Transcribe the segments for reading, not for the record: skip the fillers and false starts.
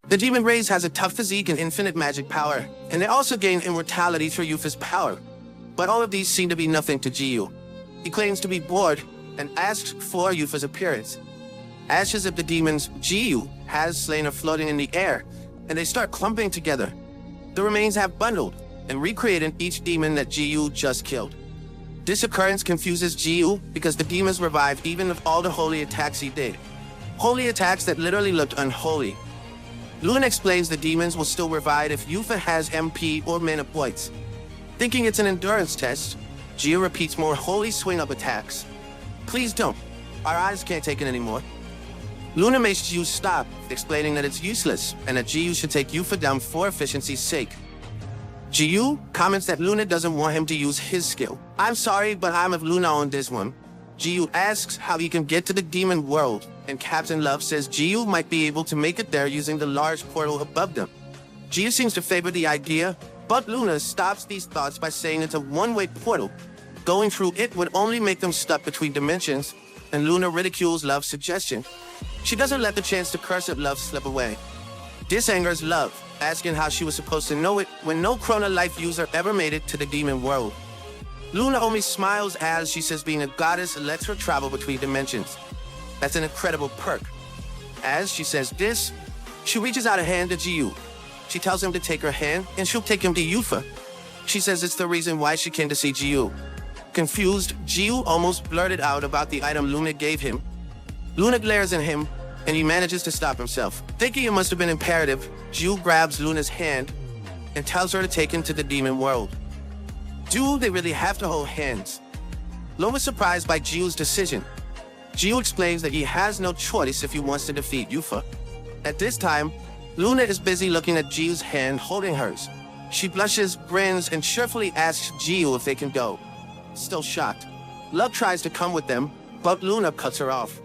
The demon race has a tough physique and infinite magic power, and they also gain immortality through Yufa's power. But all of these seem to be nothing to Jiyu. He claims to be bored and asks for Yufa's appearance. Ashes of the demons Jiyu has slain are floating in the air, and they start clumping together. The remains have bundled and recreated each demon that Jiyu just killed. This occurrence confuses Jiyu because the demons revived even with all the holy attacks he did. Holy attacks that literally looked unholy. Luna explains the demons will still revive if Yufa has MP or mana points. Thinking it's an endurance test, Jiyu repeats more holy swing-up attacks. Please don't. Our eyes can't take it anymore. Luna makes Jiyu stop, explaining that it's useless and that Jiyu should take Yufa down for efficiency's sake. Jiyu comments that Luna doesn't want him to use his skill. I'm sorry, but I'm with Luna on this one. Jiyu asks how he can get to the demon world, and Captain Love says Jiyu might be able to make it there using the large portal above them. Jiyu seems to favor the idea, but Luna stops these thoughts by saying it's a one-way portal. Going through it would only make them stuck between dimensions, and Luna ridicules Love's suggestion. She doesn't let the chance to curse at Love slip away. This angers Love, asking how she was supposed to know it when no Chrono Life user ever made it to the demon world. Luna only smiles as she says being a goddess lets her travel between dimensions. That's an incredible perk. As she says this, she reaches out a hand to Jiyu. She tells him to take her hand, and she'll take him to Yufa. She says it's the reason why she came to see Jiyu. Confused, Jiyu almost blurted out about the item Luna gave him. Luna glares at him, and he manages to stop himself. Thinking it must have been imperative, Jiyu grabs Luna's hand and tells her to take him to the demon world. Do they really have to hold hands? Lo is surprised by Jiyu's decision. Jiyu explains that he has no choice if he wants to defeat Yufa. At this time, Luna is busy looking at Jiyu's hand holding hers. She blushes, grins, and cheerfully asks Jiyu if they can go. Still shocked, Love tries to come with them, but Luna cuts her off.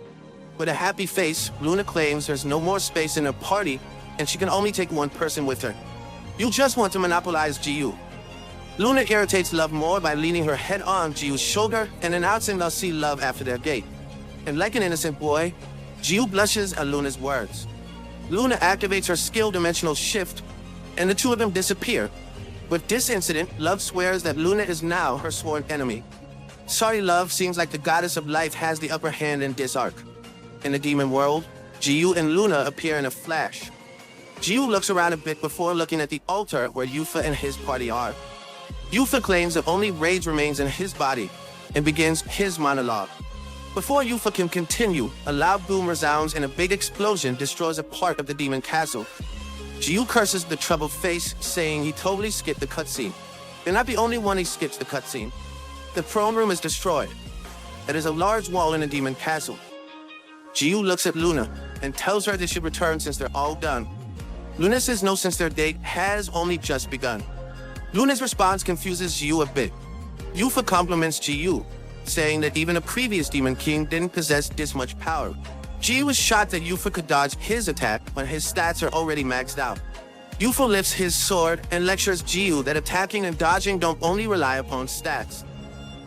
With a happy face, Luna claims there's no more space in her party, and she can only take one person with her. You just want to monopolize Jiyu. Luna irritates Love more by leaning her head on Jiyu's shoulder and announcing they'll see Love after their gate. And like an innocent boy, Jiyu blushes at Luna's words. Luna activates her skill dimensional shift, and the two of them disappear. With this incident, Love swears that Luna is now her sworn enemy. Sorry, Love seems like the goddess of life has the upper hand in this arc. In the demon world, Jiyu and Luna appear in a flash. Jiyu looks around a bit before looking at the altar where Yufa and his party are. Yufa claims that only rage remains in his body and begins his monologue. Before Yufa can continue, a loud boom resounds and a big explosion destroys a part of the demon castle. Jiyu curses the troubled face, saying he totally skipped the cutscene. They're not the only one he skips the cutscene. The throne room is destroyed. There is a large wall in the demon castle. Jiyu looks at Luna and tells her they should return since they're all done. Luna says no since their date has only just begun. Luna's response confuses Jiyu a bit. Yufa compliments Jiyu, saying that even a previous Demon King didn't possess this much power. Jiyu was shocked that Yufa could dodge his attack when his stats are already maxed out. Yufa lifts his sword and lectures Jiyu that attacking and dodging don't only rely upon stats.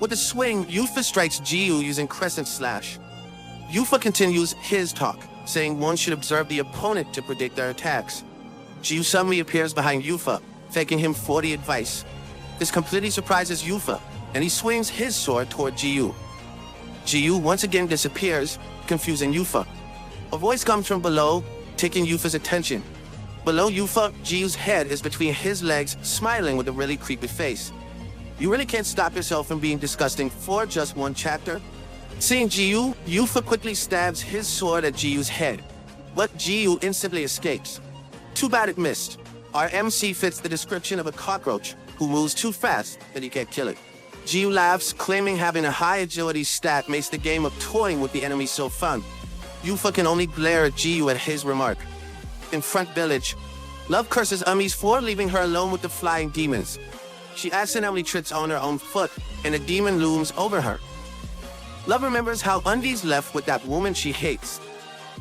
With a swing, Yufa strikes Jiyu using Crescent Slash. Yufa continues his talk, saying one should observe the opponent to predict their attacks. Jiyu suddenly appears behind Yufa, thanking him for the advice. This completely surprises Yufa, and he swings his sword toward Jiyu. Jiyu once again disappears, confusing Yufa. A voice comes from below, taking Yufa's attention. Below Yufa, Jiyu's head is between his legs, smiling with a really creepy face. You really can't stop yourself from being disgusting for just one chapter? Seeing Jiyu, Yufa quickly stabs his sword at Jiyu's head, but Jiyu instantly escapes. Too bad it missed. Our MC fits the description of a cockroach who moves too fast that he can't kill it. Jiyu laughs, claiming having a high agility stat makes the game of toying with the enemy so fun. Yufa can only glare at Jiyu at his remark. In Front Village, Love curses Umis for leaving her alone with the flying demons. She accidentally trips on her own foot, and a demon looms over her. Love remembers how Undi's left with that woman she hates.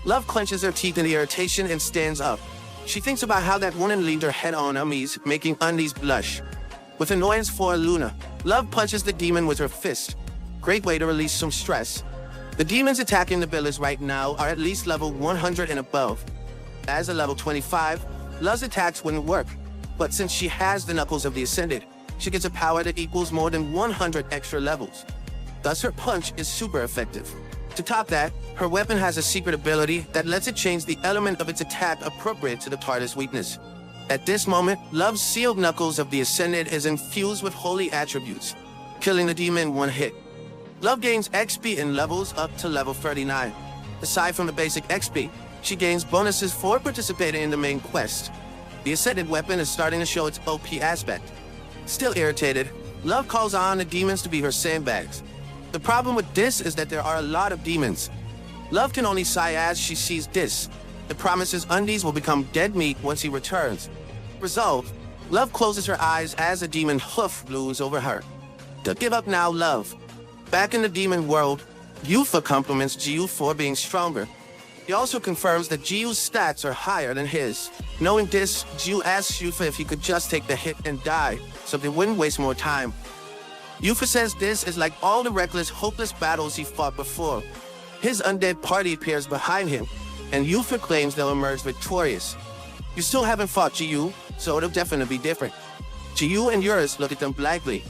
Love clenches her teeth in irritation and stands up. She thinks about how that woman leaned her head on Umis, making Undi's blush. With annoyance for Luna, Love punches the demon with her fist. Great way to release some stress. The demons attacking the village right now are at least level 100 and above. As a level 25, Love's attacks wouldn't work, but since she has the Knuckles of the Ascended, she gets a power that equals more than 100 extra levels. Thus her punch is super effective. To top that, her weapon has a secret ability that lets it change the element of its attack appropriate to the target's weakness. At this moment, Love's sealed Knuckles of the Ascended is infused with holy attributes, killing the demon in one hit. Love gains XP in levels up to level 39. Aside from the basic XP, she gains bonuses for participating in the main quest. The Ascended weapon is starting to show its OP aspect. Still irritated, Love calls on the demons to be her sandbags. The problem with this is that there are a lot of demons. Love can only sigh as she sees this. It promises Undies will become dead meat once he returns. Result, Love closes her eyes as a demon hoof looms over her. Don't give up now, Love. Back in the demon world, Yufa compliments Jiu for being stronger. He also confirms that Jiu's stats are higher than his. Knowing this, Jiu asks Yufa if he could just take the hit and die, so they wouldn't waste more time. Yufa says this is like all the reckless, hopeless battles he fought before. His undead party appears behind him, and Yufa claims they'll emerge victorious. You still haven't fought Jiu, so it'll definitely be different. Jiu and Eurus look at them blankly.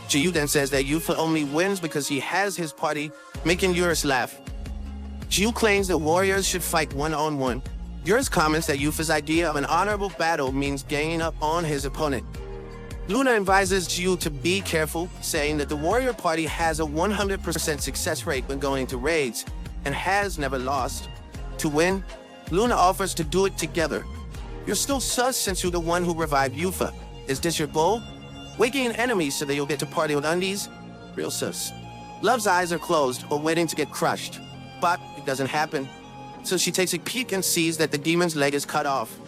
Jiu then says that Yufa only wins because he has his party, making Eurus laugh. Jiu claims that warriors should fight one-on-one. Eurus comments that Yufa's idea of an honorable battle means ganging up on his opponent. Luna advises Jiu to be careful, saying that the warrior party has a 100% success rate when going into raids, and has never lost. To win, Luna offers to do it together. You're still sus since you're the one who revived Yufa. Is this your goal? Waking an enemy so that you'll get to party with Undies? Real sus. Love's eyes are closed or waiting to get crushed. But it doesn't happen. So she takes a peek and sees that the demon's leg is cut off.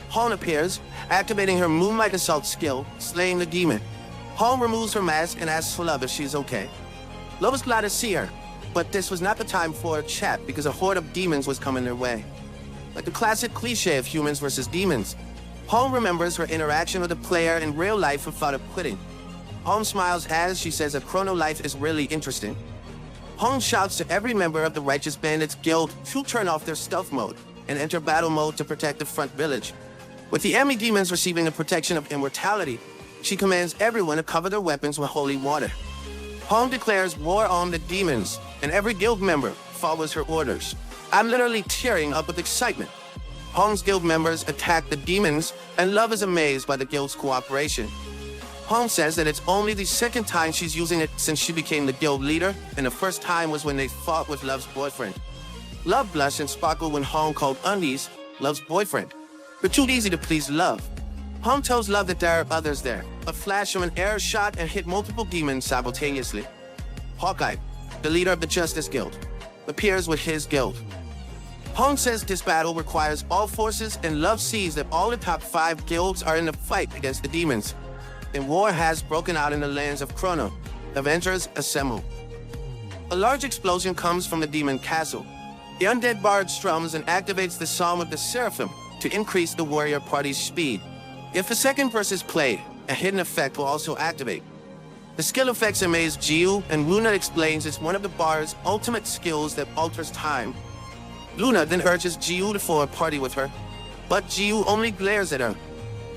Hong appears, activating her Moonlight Assault skill, slaying the demon. Hong removes her mask and asks for Love if she's okay. Love is glad to see her, but this was not the time for a chat because a horde of demons was coming their way. Like the classic cliche of humans versus demons, Hong remembers her interaction with a player in real life and thought of quitting. Hong smiles as she says that Chrono Life is really interesting. Hong shouts to every member of the Righteous Bandits Guild to turn off their stealth mode and enter battle mode to protect the front village. With the enemy demons receiving the protection of immortality, she commands everyone to cover their weapons with holy water. Hong declares war on the demons, and every guild member follows her orders. I'm literally tearing up with excitement. Hong's guild members attack the demons, and Love is amazed by the guild's cooperation. Hong says that it's only the second time she's using it since she became the guild leader, and the first time was when they fought with Love's boyfriend. Love blushed and sparkled when Hong called Undies Love's boyfriend. But too easy to please Love. Hong tells Love that there are others there. A flash from an air shot and hit multiple demons simultaneously. Hawkeye, the leader of the Justice Guild, appears with his guild. Hong says this battle requires all forces, and Love sees that all the top 5 guilds are in the fight against the demons. And war has broken out in the lands of Chrono. Avengers assemble. A large explosion comes from the demon castle. The undead bard strums and activates the Psalm of the Seraphim to increase the warrior party's speed. If a second verse is played, a hidden effect will also activate. The skill effects amaze Jiu, and Luna explains it's one of the bard's ultimate skills that alters time. Luna then urges Jiu to form a party with her, but Jiu only glares at her.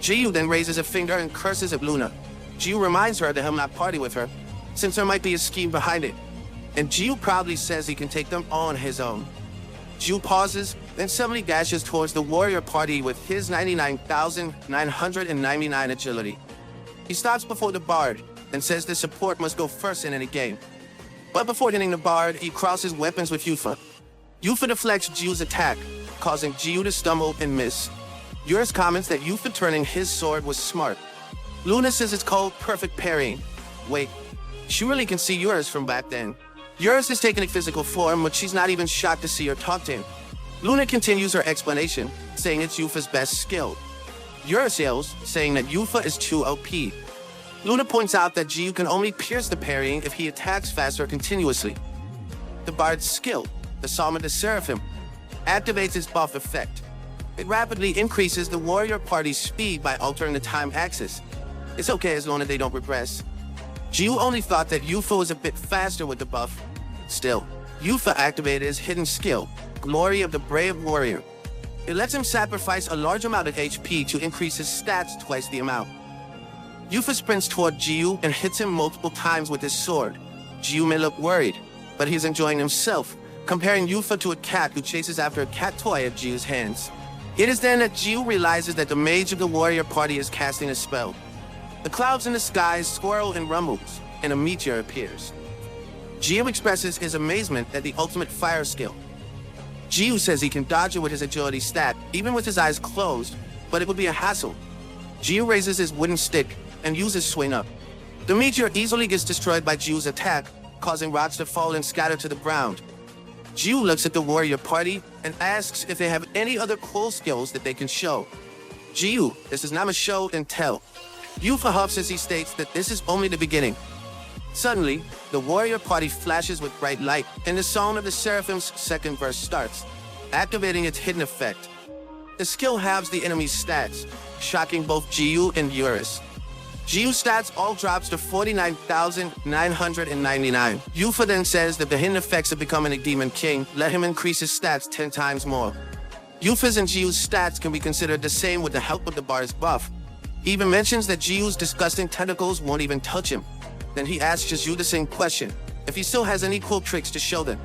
Jiu then raises a finger and curses at Luna. Jiu reminds her that he'll not party with her, since there might be a scheme behind it. And Jiu proudly says he can take them on his own. Jiu pauses, then suddenly dashes towards the warrior party with his 99,999 agility. He stops before the bard and says the support must go first in any game. But before hitting the bard, he crosses weapons with Yufa. Yufa deflects Jiu's attack, causing Jiu to stumble and miss. Eurus comments that Yufa turning his sword was smart. Luna says it's called perfect parrying. Wait, she really can see Eurus from back then. Eurus is taking a physical form, but she's not even shocked to see her talk to him. Luna continues her explanation, saying it's Yufa's best skill. Eurus yells, saying that Yufa is too OP. Luna points out that Jiu can only pierce the parrying if he attacks faster continuously. The bard's skill, the Psalm of the Seraphim, activates its buff effect. It rapidly increases the warrior party's speed by altering the time axis. It's okay as long as they don't regress. Jiu only thought that Yufa was a bit faster with the buff. Still, Yufa activated his hidden skill, Glory of the Brave Warrior. It lets him sacrifice a large amount of HP to increase his stats twice the amount. Yufa sprints toward Jiu and hits him multiple times with his sword. Jiu may look worried, but he's enjoying himself, comparing Yufa to a cat who chases after a cat toy at Jiu's hands. It is then that Jiu realizes that the mage of the warrior party is casting a spell. The clouds in the sky swirl and rumbles, and a meteor appears. Jiu expresses his amazement at the ultimate fire skill. Jiu says he can dodge it with his agility stat, even with his eyes closed, but it would be a hassle. Jiu raises his wooden stick and uses swing up. The meteor easily gets destroyed by Jiu's attack, causing rocks to fall and scatter to the ground. Jiu looks at the warrior party and asks if they have any other cool skills that they can show. Jiu, this is not a show and tell. Yufa huffs as he states that this is only the beginning. Suddenly, the warrior party flashes with bright light, and the Song of the Seraphim's second verse starts, activating its hidden effect. The skill halves the enemy's stats, shocking both Jiu and Eurus. Jiu's stats all drops to 49,999. Yufa then says that the hidden effects of becoming a demon king let him increase his stats 10 times more. Yufa's and Jiu's stats can be considered the same with the help of the bar's buff. He even mentions that Jiu's disgusting tentacles won't even touch him. Then he asks Jiu the same question, if he still has any cool tricks to show them.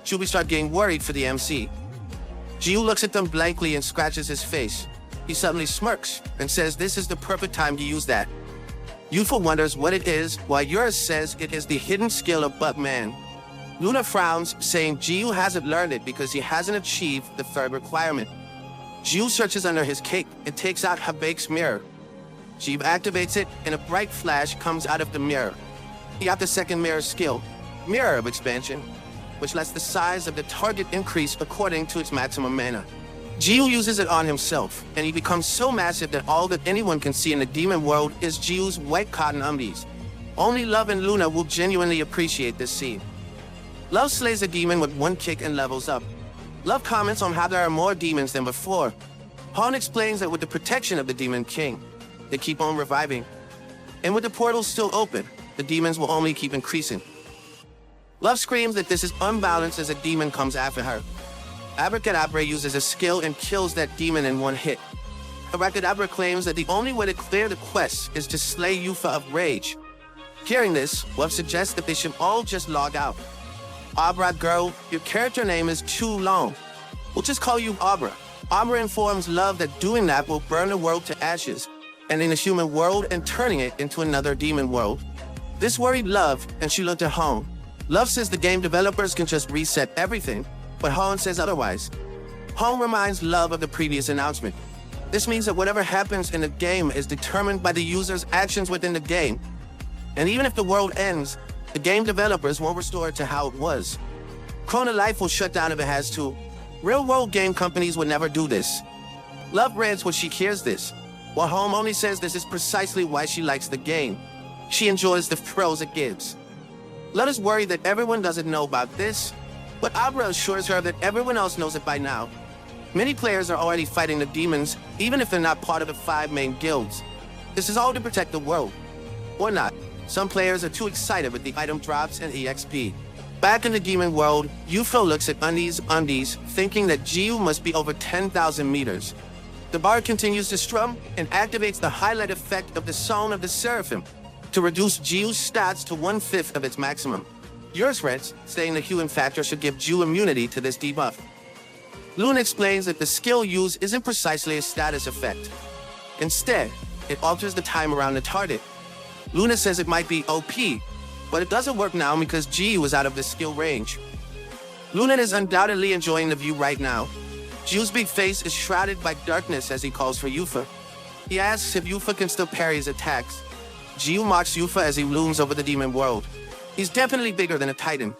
Jiu starts getting worried for the MC. Jiu looks at them blankly and scratches his face. He suddenly smirks and says this is the perfect time to use that. Yufa wonders what it is, while Eurus says it is the hidden skill of Buttman. Luna frowns, saying Jiu hasn't learned it because he hasn't achieved the third requirement. Jiu searches under his cape and takes out Habake's mirror. Jiu activates it, and a bright flash comes out of the mirror. He got the second mirror skill, Mirror of Expansion, which lets the size of the target increase according to its maximum mana. Jiu uses it on himself, and he becomes so massive that all that anyone can see in the demon world is Jiu's white cotton undies. Only Love and Luna will genuinely appreciate this scene. Love slays a demon with one kick and levels up. Love comments on how there are more demons than before. Han explains that with the protection of the Demon King, they keep on reviving. And with the portals still open, the demons will only keep increasing. Love screams that this is unbalanced as a demon comes after her. Abracadabra uses a skill and kills that demon in one hit. Abracadabra claims that the only way to clear the quest is to slay Yufa of Rage. Hearing this, Love suggests that they should all just log out. Abra girl, your character name is too long. We'll just call you Abra. Abra informs Love that doing that will burn the world to ashes, ending the human world and turning it into another demon world. This worried Love, and she looked at Han. Love says the game developers can just reset everything, but Han says otherwise. Han reminds Love of the previous announcement. This means that whatever happens in the game is determined by the user's actions within the game. And even if the world ends, the game developers won't restore it to how it was. Chrono Life will shut down if it has to. Real-world game companies would never do this. Love rants when she hears this, while Han only says this is precisely why she likes the game. She enjoys the thrills it gives. Love is worried that everyone doesn't know about this, but Abra assures her that everyone else knows it by now. Many players are already fighting the demons, even if they're not part of the 5 main guilds. This is all to protect the world. Or not. Some players are too excited with the item drops and EXP. Back in the demon world, Yufa looks at Undies, thinking that Jiu must be over 10,000 meters. The bard continues to strum and activates the highlight effect of the Song of the Seraphim to reduce Jiu's stats to 1/5 of its maximum. Yours rents, saying the human factor should give Jiu immunity to this debuff. Luna explains that the skill used isn't precisely a status effect. Instead, it alters the time around the target. Luna says it might be OP, but it doesn't work now because Jiu is out of the skill range. Luna is undoubtedly enjoying the view right now. Jiu's big face is shrouded by darkness as he calls for Yufa. He asks if Yufa can still parry his attacks. Jiu mocks Yufa as he looms over the demon world. He's definitely bigger than a titan.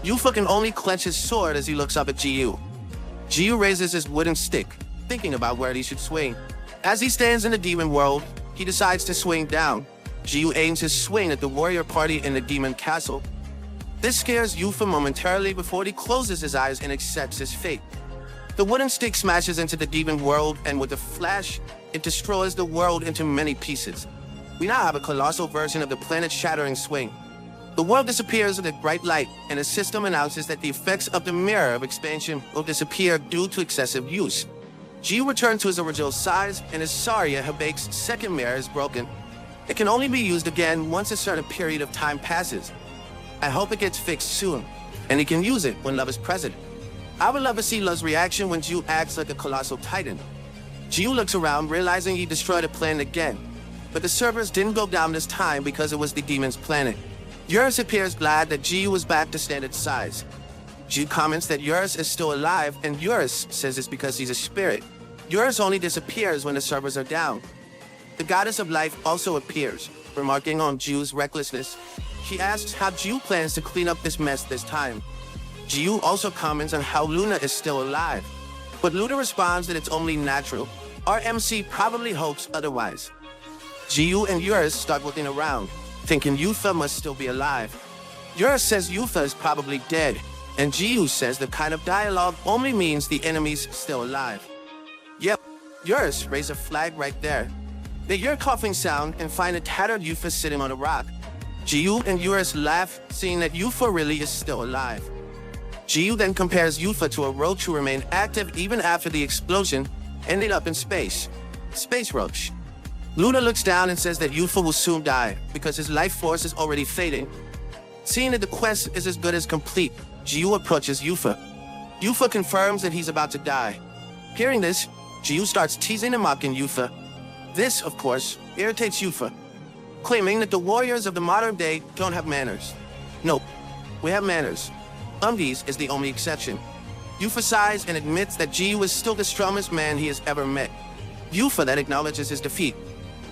Yufa can only clench his sword as he looks up at Jiu. Jiu raises his wooden stick, thinking about where he should swing. As he stands in the demon world, he decides to swing down. Jiu aims his swing at the warrior party in the demon castle. This scares Yufa momentarily before he closes his eyes and accepts his fate. The wooden stick smashes into the demon world, and with a flash, it destroys the world into many pieces. We now have a colossal version of the planet-shattering swing. The world disappears with a bright light, and the system announces that the effects of the Mirror of Expansion will disappear due to excessive use. Jiu returned to his original size, and his Saria Habake's second mirror is broken. It can only be used again once a certain period of time passes. I hope it gets fixed soon, and he can use it when love is present. I would love to see Love's reaction when Jiu acts like a colossal titan. Jiu looks around, realizing he destroyed a planet again. But the servers didn't go down this time because it was the demon's planet. Eurus appears glad that Jiu was back to standard size. Jiu comments that Eurus is still alive, and Eurus says it's because he's a spirit. Eurus only disappears when the servers are down. The goddess of life also appears, remarking on Jiu's recklessness. She asks how Jiu plans to clean up this mess this time. Jiu also comments on how Luna is still alive. But Luna responds that it's only natural. Our MC probably hopes otherwise. Jiu and Eurus start looking around, thinking Yufa must still be alive. Eurus says Yufa is probably dead, and Jiu says the kind of dialogue only means the enemy's still alive. Yep, Eurus raised a flag right there. They hear a coughing sound and find a tattered Yufa sitting on a rock. Jiu and Eurus laugh, seeing that Yufa really is still alive. Jiu then compares Yufa to a roach who remained active even after the explosion, ending up in space. Space roach. Luna looks down and says that Yufa will soon die because his life force is already fading. Seeing that the quest is as good as complete, Jiu approaches Yufa. Yufa confirms that he's about to die. Hearing this, Jiu starts teasing and mocking Yufa. This, of course, irritates Yufa, claiming that the warriors of the modern day don't have manners. Nope, we have manners. Undies is the only exception. Yufa sighs and admits that Jiu is still the strongest man he has ever met. Yufa then acknowledges his defeat.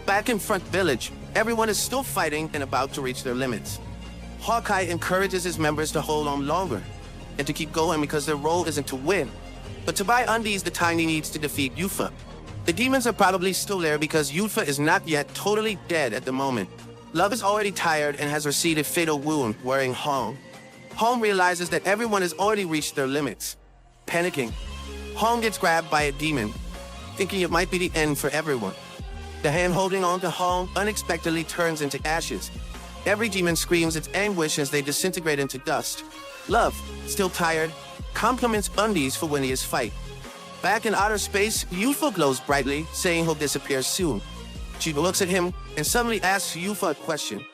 Back in Front Village, everyone is still fighting and about to reach their limits. Hawkeye encourages his members to hold on longer and to keep going because their role isn't to win, but to buy undies the time he needs to defeat Yufa. The demons are probably still there because Yufa is not yet totally dead at the moment. Love is already tired and has received a fatal wound, worrying Hong. Hong realizes that everyone has already reached their limits. Panicking, Hong gets grabbed by a demon, thinking it might be the end for everyone. The hand holding on to Hong unexpectedly turns into ashes. Every demon screams its anguish as they disintegrate into dust. Love, still tired, compliments Undies for winning his fight. Back in outer space, Yufa glows brightly, saying he'll disappear soon. She looks at him and suddenly asks Yufa a question.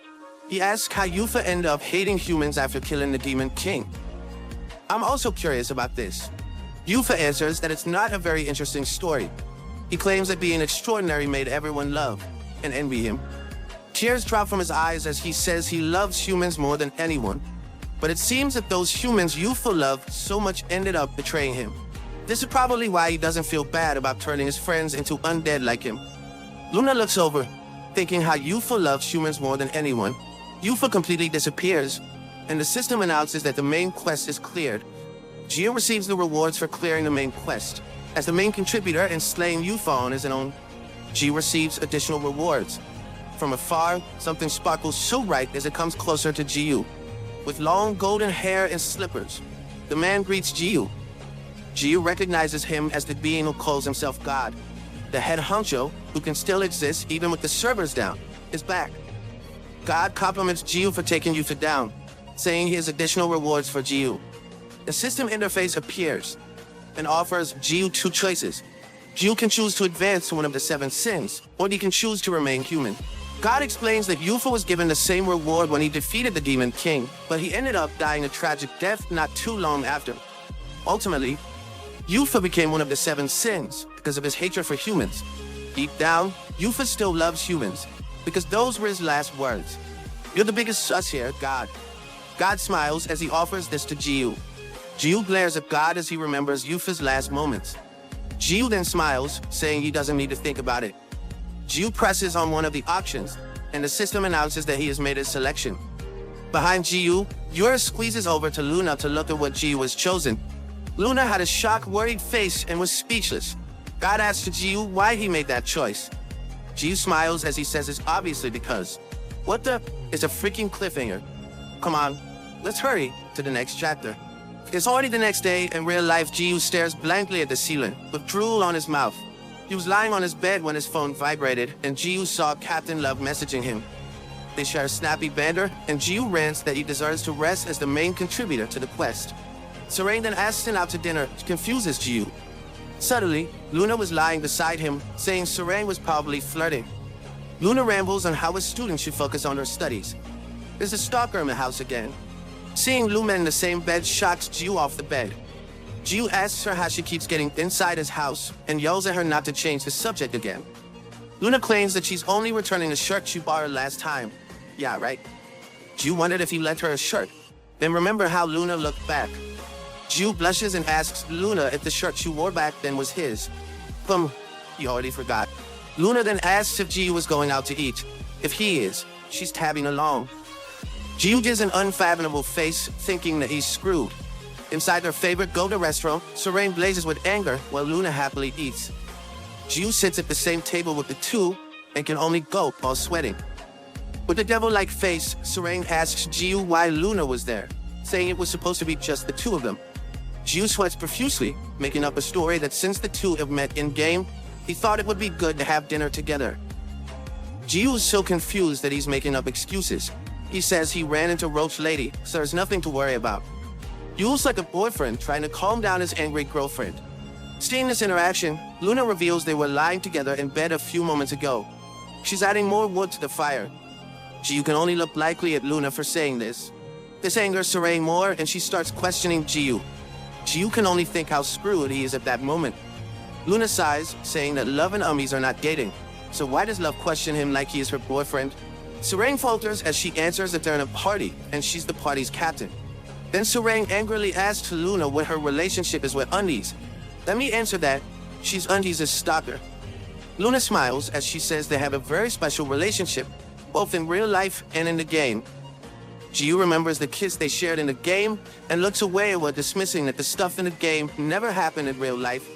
He asks how Yufa ended up hating humans after killing the Demon King. I'm also curious about this. Yufa answers that it's not a very interesting story. He claims that being extraordinary made everyone love and envy him. Tears drop from his eyes as he says he loves humans more than anyone. But it seems that those humans Yufa loved so much ended up betraying him. This is probably why he doesn't feel bad about turning his friends into undead like him. Luna looks over, thinking how Yufa loves humans more than anyone. Yufa completely disappears, and the system announces that the main quest is cleared. Jiu receives the rewards for clearing the main quest. As the main contributor and slaying Yufa on his own, Jiu receives additional rewards. From afar, something sparkles so bright as it comes closer to Jiu. With long golden hair and slippers, the man greets Jiu. Jiu recognizes him as the being who calls himself God. The head honcho, who can still exist even with the servers down, is back. God compliments Jiu for taking Yufa down, saying he has additional rewards for Jiu. The system interface appears and offers Jiu two choices. Jiu can choose to advance to one of the 7 sins, or he can choose to remain human. God explains that Yufa was given the same reward when he defeated the Demon King, but he ended up dying a tragic death not too long after. Ultimately, Yufa became one of the 7 sins because of his hatred for humans. Deep down, Yufa still loves humans, because those were his last words. You're the biggest sus here, God. God smiles as he offers this to Jiu. Jiu glares at God as he remembers Yufa's last moments. Jiu then smiles, saying he doesn't need to think about it. Jiu presses on one of the options, and the system announces that he has made his selection. Behind Jiu, Eurus squeezes over to Luna to look at what Jiu has chosen. Luna had a shocked, worried face and was speechless. God asks Jiu why he made that choice. Jiu smiles as he says it's obviously because. What the? It's a freaking cliffhanger. Come on, let's hurry to the next chapter. It's already the next day. In real life, Jiu stares blankly at the ceiling, with drool on his mouth. He was lying on his bed when his phone vibrated, and Jiu saw Captain Love messaging him. They share a snappy banter, and Jiu rants that he deserves to rest as the main contributor to the quest. Serene then asks him out to dinner, which confuses Jiu. Suddenly, Luna was lying beside him, saying Sarang was probably flirting. Luna rambles on how a student should focus on her studies. There's a stalker in the house again. Seeing Luna in the same bed shocks Jiu off the bed. Jiu asks her how she keeps getting inside his house and yells at her not to change the subject again. Luna claims that she's only returning the shirt she borrowed last time. Yeah, right? Jiu wondered if he lent her a shirt, then remember how Luna looked back. Jiu blushes and asks Luna if the shirt she wore back then was his. You already forgot. Luna then asks if Jiu was going out to eat. If he is, she's tagging along. Jiu gives an unfathomable face, thinking that he's screwed. Inside their favorite go-to restaurant, Sarang blazes with anger while Luna happily eats. Jiu sits at the same table with the two and can only gulp while sweating. With a devil-like face, Sarang asks Jiu why Luna was there, saying it was supposed to be just the two of them. Jiu sweats profusely, making up a story that since the two have met in-game, he thought it would be good to have dinner together. Jiu is so confused that he's making up excuses. He says he ran into Roach Lady, so there's nothing to worry about. Yu's like a boyfriend trying to calm down his angry girlfriend. Seeing this interaction, Luna reveals they were lying together in bed a few moments ago. She's adding more wood to the fire. Jiu can only look likely at Luna for saying this. This angers Sarang more, and she starts questioning Jiu. Jiu can only think how screwed he is at that moment. Luna sighs, saying that Love and Ummies are not dating. So why does Love question him like he is her boyfriend? Sarang falters as she answers that they're in a party, and she's the party's captain. Then Sarang angrily asks Luna what her relationship is with Undies. Let me answer that. She's Undies' stalker. Luna smiles as she says they have a very special relationship, both in real life and in the game. Jiu remembers the kiss they shared in the game and looks away while dismissing that the stuff in the game never happened in real life.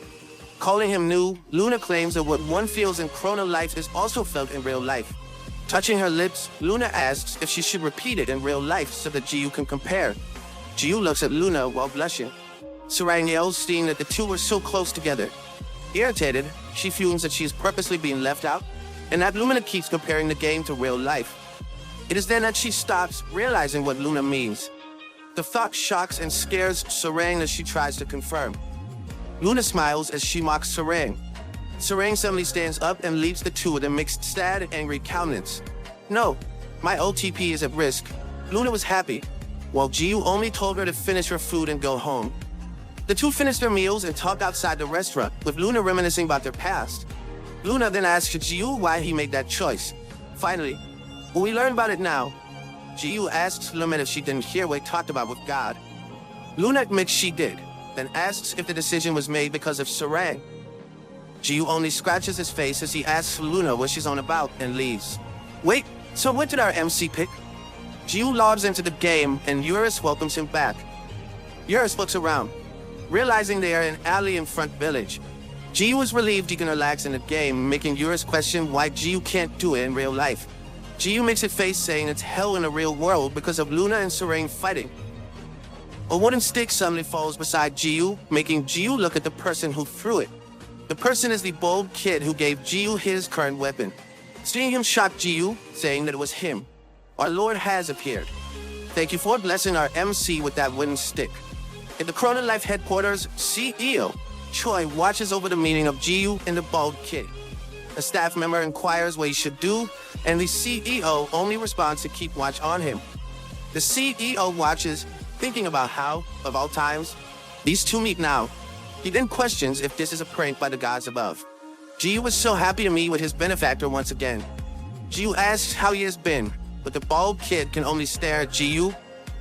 Calling him Noob, Luna claims that what one feels in chrono life is also felt in real life. Touching her lips, Luna asks if she should repeat it in real life so that Jiu can compare. Jiu looks at Luna while blushing. Sarang yells, seeing that the two were so close together. Irritated, she fumes that she is purposely being left out, and that Luna keeps comparing the game to real life. It is then that she stops, realizing what Luna means. The thought shocks and scares Sarang as she tries to confirm. Luna smiles as she mocks Sarang. Sarang suddenly stands up and leaves the two with a mixed sad and angry countenance. No, my OTP is at risk. Luna was happy, while Jiu only told her to finish her food and go home. The two finish their meals and talk outside the restaurant, with Luna reminiscing about their past. Luna then asks Jiu why he made that choice. Finally, when we learn about it now, Jiu asks Luna if she didn't hear what he talked about with God. Luna admits she did, then asks if the decision was made because of Sarang. Jiu only scratches his face as he asks Luna what she's on about and leaves. Wait, so what did our MC pick? Jiu logs into the game and Eurus welcomes him back. Eurus looks around, realizing they are in alley in front village. Jiu is relieved he can relax in the game, making Eurus question why Jiu can't do it in real life. Jiu makes a face saying it's hell in the real world because of Luna and Sarang fighting. A wooden stick suddenly falls beside Jiu, making Jiu look at the person who threw it. The person is the bold kid who gave Jiu his current weapon. Seeing him shock Jiu, saying that it was him. Our Lord has appeared. Thank you for blessing our MC with that wooden stick. At the Chrono Life headquarters, CEO Choi watches over the meeting of Jiu and the bald kid. A staff member inquires what he should do, and the CEO only responds to keep watch on him. The CEO watches, thinking about how, of all times, these two meet now. He then questions if this is a prank by the gods above. Jiu was so happy to meet with his benefactor once again. Jiu asks how he has been, but the bald kid can only stare at Jiu,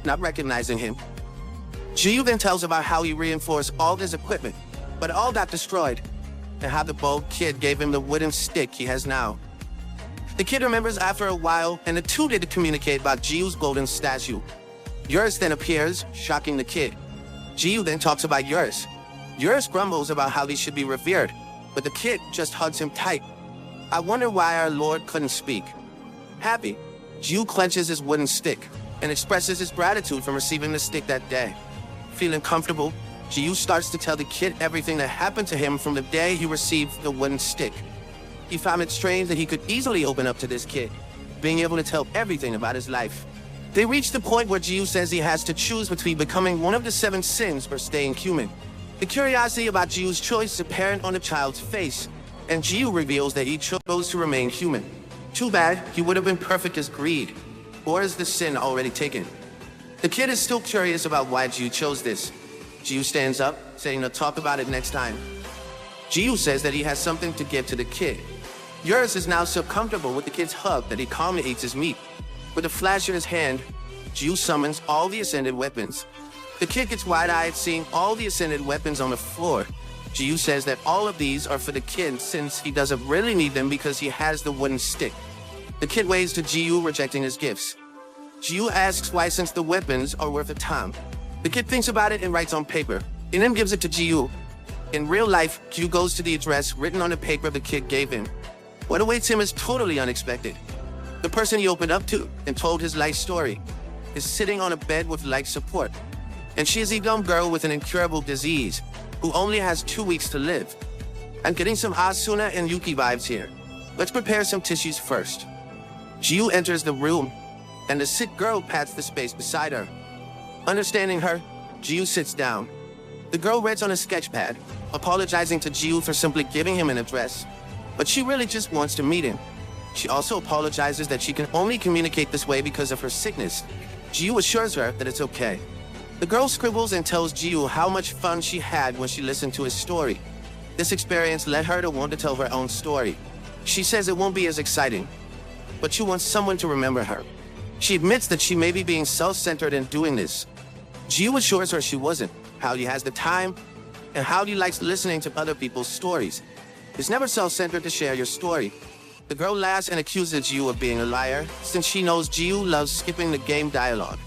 not recognizing him. Jiu then tells about how he reinforced all his equipment, but it all got destroyed, and how the bald kid gave him the wooden stick he has now. The kid remembers after a while, and the two did communicate about Jiu's golden statue. Eurus then appears, shocking the kid. Jiu then talks about Eurus. Eurus grumbles about how he should be revered, but the kid just hugs him tight. I wonder why our Lord couldn't speak. Happy, Jiu clenches his wooden stick and expresses his gratitude for receiving the stick that day. Feeling comfortable, Jiu starts to tell the kid everything that happened to him from the day he received the wooden stick. He found it strange that he could easily open up to this kid, being able to tell everything about his life. They reach the point where Jiu says he has to choose between becoming one of the 7 sins or staying human. The curiosity about Jiwoo's choice is apparent on the child's face, and Jiwoo reveals that he chose to remain human. Too bad, he would have been perfect as greed, or is the sin already taken? The kid is still curious about why Jiwoo chose this. Jiwoo stands up, saying they'll talk about it next time. Jiwoo says that he has something to give to the kid. Yours is now so comfortable with the kid's hug that he calmly eats his meat. With a flash in his hand, Jiwoo summons all the ascended weapons. The kid gets wide-eyed seeing all the ascended weapons on the floor. Jiwoo says that all of these are for the kid since he doesn't really need them because he has the wooden stick. The kid waves to Jiwoo, rejecting his gifts. Jiwoo asks why since the weapons are worth a time. The kid thinks about it and writes on paper, and then gives it to Jiwoo. In real life, Jiwoo goes to the address written on the paper the kid gave him. What awaits him is totally unexpected. The person he opened up to and told his life story is sitting on a bed with life support. And she is a dumb girl with an incurable disease who only has 2 weeks to live. I'm getting some Asuna and Yuki vibes here. Let's prepare some tissues first. Jiwoo enters the room, and the sick girl pats the space beside her. Understanding her, Jiwoo sits down. The girl writes on a sketch pad, apologizing to Jiwoo for simply giving him an address. But she really just wants to meet him. She also apologizes that she can only communicate this way because of her sickness. Jiwoo assures her that it's okay. The girl scribbles and tells Jiwoo how much fun she had when she listened to his story. This experience led her to want to tell her own story. She says it won't be as exciting, but she wants someone to remember her. She admits that she may be being self-centered in doing this. Jiwoo assures her she wasn't, how he has the time, and how he likes listening to other people's stories. It's never self-centered to share your story. The girl laughs and accuses Jiwoo of being a liar, since she knows Jiwoo loves skipping the game dialogue.